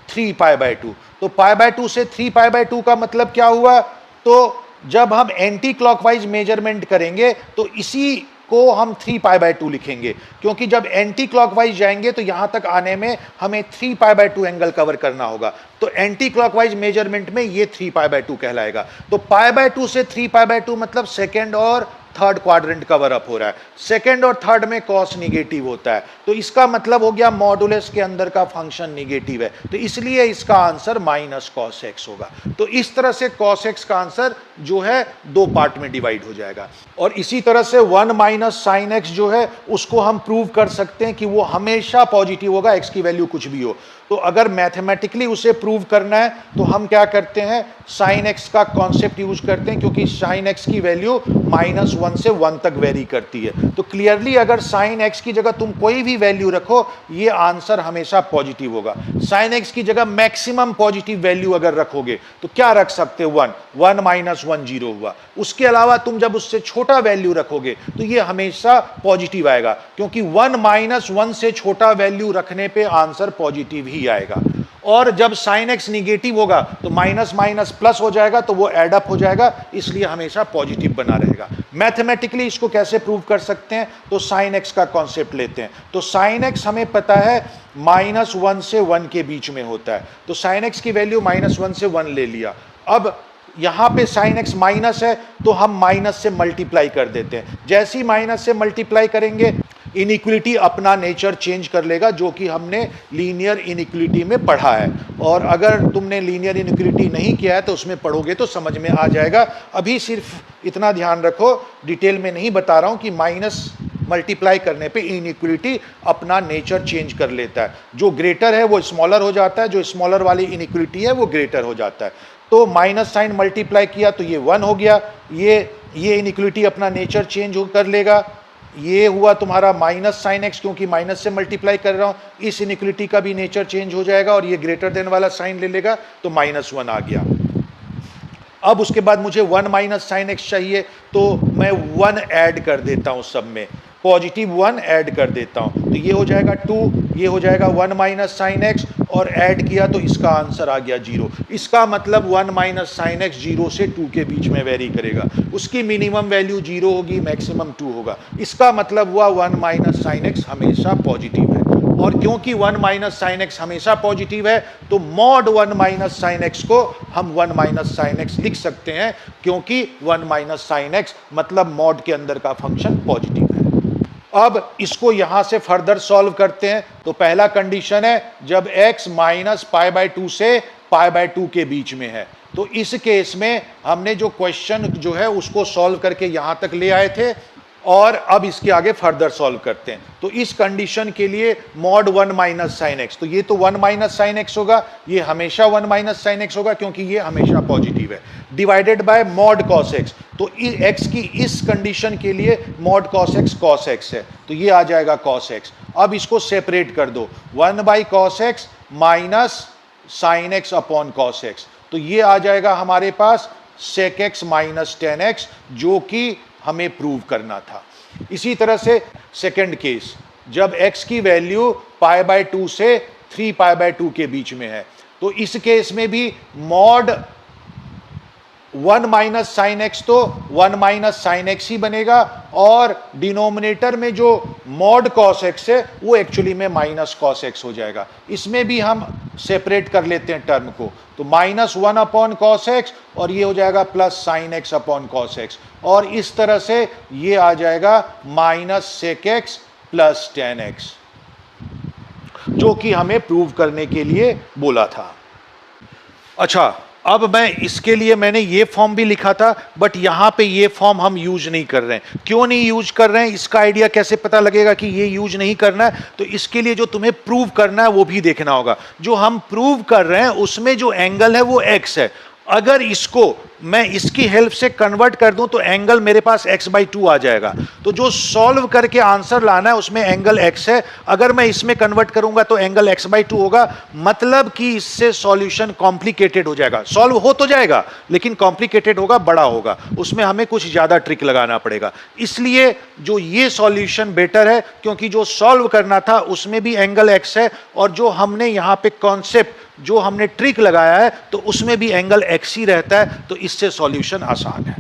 S1: 3π/2। तो π/2 से 3π/2 का मतलब क्या हुआ, तो जब हम एंटी क्लॉकवाइज मेजरमेंट करेंगे तो इसी को हम 3π/2 लिखेंगे, क्योंकि जब एंटी क्लॉकवाइज जाएंगे तो यहां तक आने में हमें 3π/2 एंगल कवर करना होगा, तो एंटी क्लॉकवाइज मेजरमेंट में ये 3π/2 कहलाएगा। तो π/2 से 3π/2 मतलब सेकेंड और थर्ड क्वाड्रेंट कवर अप हो रहा है, सेकेंड और थर्ड में cos निगेटिव होता है, तो इसका मतलब हो गया मॉडुलस के अंदर का फंक्शन निगेटिव है, तो इसलिए इसका आंसर -cos x होगा। तो इस तरह से cos x का आंसर जो है दो पार्ट में डिवाइड हो जाएगा। और इसी तरह से 1 - sin x जो है उसको हम प्रूव कर सकते हैं कि वो हमेशा पॉजिटिव होगा, x की वैल्यू कुछ भी हो। तो अगर मैथमेटिकली उसे प्रूव करना है तो हम क्या करते हैं, sin x का कॉन्सेप्ट यूज करते हैं, क्योंकि sin x की वैल्यू -1 से 1 तक वेरी करती है। तो क्लियरली अगर sin x की जगह तुम कोई भी वैल्यू रखो ये आंसर हमेशा पॉजिटिव होगा। sin x की जगह मैक्सिमम पॉजिटिव वैल्यू अगर रखोगे तो क्या रख सकते हो, 1 -1 0 हुआ। उसके अलावा तुम जब उससे छोटा वैल्यू रखोगे तो ये हमेशा पॉजिटिव आएगा, क्योंकि 1 - 1 से छोटा वैल्यू रखने पे आंसर पॉजिटिव ही आएगा। और जब साइन एक्स निगेटिव होगा तो माइनस माइनस प्लस हो जाएगा, तो वो एड अप हो जाएगा, इसलिए हमेशा पॉजिटिव बना रहेगा। मैथमेटिकली इसको कैसे प्रूव कर सकते हैं, तो साइन एक्स का कॉन्सेप्ट लेते हैं। तो साइन एक्स हमें पता है -1 से 1 के बीच में होता है, तो साइन एक्स की वैल्यू -1 से 1 ले लिया। अब यहां पे साइन एक्स माइनस है तो हम माइनस से मल्टीप्लाई कर देते हैं। जैसे ही माइनस से मल्टीप्लाई करेंगे इनइक्विलिटी अपना नेचर चेंज कर लेगा, जो कि हमने लीनियर इनइक्विलिटी में पढ़ा है। और अगर तुमने लीनियर इनइक्विलिटी नहीं किया है तो उसमें पढ़ोगे तो समझ में आ जाएगा। अभी सिर्फ इतना ध्यान रखो, डिटेल में नहीं बता रहा हूं कि माइनस मल्टीप्लाई करने पे इनइक्विलिटी अपना नेचर चेंज कर लेता है। जो ग्रेटर है वो स्मॉलर हो जाता है, जो स्मॉलर वाली इनइक्विलिटी है वो ग्रेटर हो जाता है। तो माइनस साइन मल्टीप्लाई किया तो ये 1 हो गया, ये इनइक्विलिटी अपना नेचर चेंज कर लेगा। ये हुआ तुम्हारा माइनस साइन एक्स, क्योंकि माइनस से मल्टीप्लाई कर रहा हूं, इस इनइक्विलिटी का भी नेचर चेंज हो जाएगा और ये ग्रेटर देन वाला साइन ले लेगा, तो -1 आ गया। अब उसके बाद मुझे 1 माइनस साइन एक्स चाहिए, तो मैं 1 ऐड कर देता हूं, सब में पॉजिटिव 1 ऐड कर देता हूं, तो ये हो जाएगा 2, ये हो जाएगा 1 माइनस साइन एक्स, और ऐड किया तो इसका आंसर आ गया 0। इसका मतलब 1 माइनस साइन एक्स 0 से 2 के बीच में वेरी करेगा, उसकी मिनिमम वैल्यू 0 होगी, मैक्सिमम 2 होगा। इसका मतलब हुआ 1 माइनस साइन एक्स हमेशा पॉजिटिव है। और क्योंकि 1 माइनस साइन एक्स हमेशा पॉजिटिव है, तो मॉड 1 माइनस साइन एक्स को हम 1 माइनस साइन एक्स लिख सकते हैं, क्योंकि 1 माइनस साइन एक्स मतलब मॉड के अंदर का फंक्शन पॉजिटिव है। अब इसको यहां से फर्दर सॉल्व करते हैं। तो पहला कंडीशन है जब x माइनस π/2 से π/2 के बीच में है। तो इस केस में हमने जो क्वेश्चन जो है उसको सॉल्व करके यहां तक ले आए थे, और अब इसके आगे फर्दर सॉल्व करते हैं। तो इस कंडीशन के लिए मॉड 1 माइनस साइन एक्स, तो ये तो 1 माइनस साइन एक्स होगा, ये हमेशा 1 माइनस साइन एक्स होगा क्योंकि ये हमेशा पॉजिटिव है, divided by mod cos x. तो एक्स की इस कंडीशन के लिए मॉड कॉस एक्स है, तो ये आ जाएगा कॉस एक्स। अब इसको सेपरेट कर दो, 1 by cos x minus sine x upon cos x, तो ये आ जाएगा हमारे पास sec x minus tan x, जो कि हमें प्रूव करना था। इसी तरह से सेकंड केस, जब x की वैल्यू π/2 से 3π/2 के बीच में है, तो इस केस में भी मॉड 1 माइनस साइन एक्स तो 1 माइनस साइन एक्स ही बनेगा, और डिनोमिनेटर में जो मॉड कॉस एक्स है वो एक्चुअली में माइनस कॉस एक्स हो जाएगा। इसमें भी हम सेपरेट कर लेते हैं टर्म को, तो -1 अपॉन कॉस एक्स, और ये हो जाएगा plus sine x upon cos x, और इस तरह से ये आ जाएगा minus sec x plus tan x, जो कि हमें प्रूव करने के लिए बोला था। अच्छा, अब मैं इसके लिए मैंने ये फॉर्म भी लिखा था, बट यहां पे ये फॉर्म हम यूज नहीं कर रहे हैं। क्यों नहीं यूज कर रहे हैं, इसका आइडिया कैसे पता लगेगा कि ये यूज नहीं करना है, तो इसके लिए जो तुम्हें प्रूव करना है वो भी देखना होगा। जो हम प्रूव कर रहे हैं उसमें जो एंगल है वो x है। अगर इसको मैं इसकी हेल्प से कन्वर्ट कर दूं तो एंगल मेरे पास x/2 आ जाएगा। तो जो सॉल्व करके आंसर लाना है उसमें एंगल x है, अगर मैं इसमें कन्वर्ट करूंगा तो एंगल x/2 होगा, मतलब कि इससे सॉल्यूशन कॉम्प्लिकेटेड हो जाएगा। सॉल्व हो तो जाएगा लेकिन कॉम्प्लिकेटेड होगा, बड़ा होगा, उसमें हमें कुछ ज्यादा ट्रिक लगाना पड़ेगा। इसलिए जो ये सॉल्यूशन बेटर है, क्योंकि जो सॉल्व करना था उसमें भी एंगल x है, और जो हमने यहां पे कॉन्सेप्ट जो हमने ट्रिक लगाया है तो उसमें भी एंगल x ही रहता है, तो इससे सॉल्यूशन आसान है।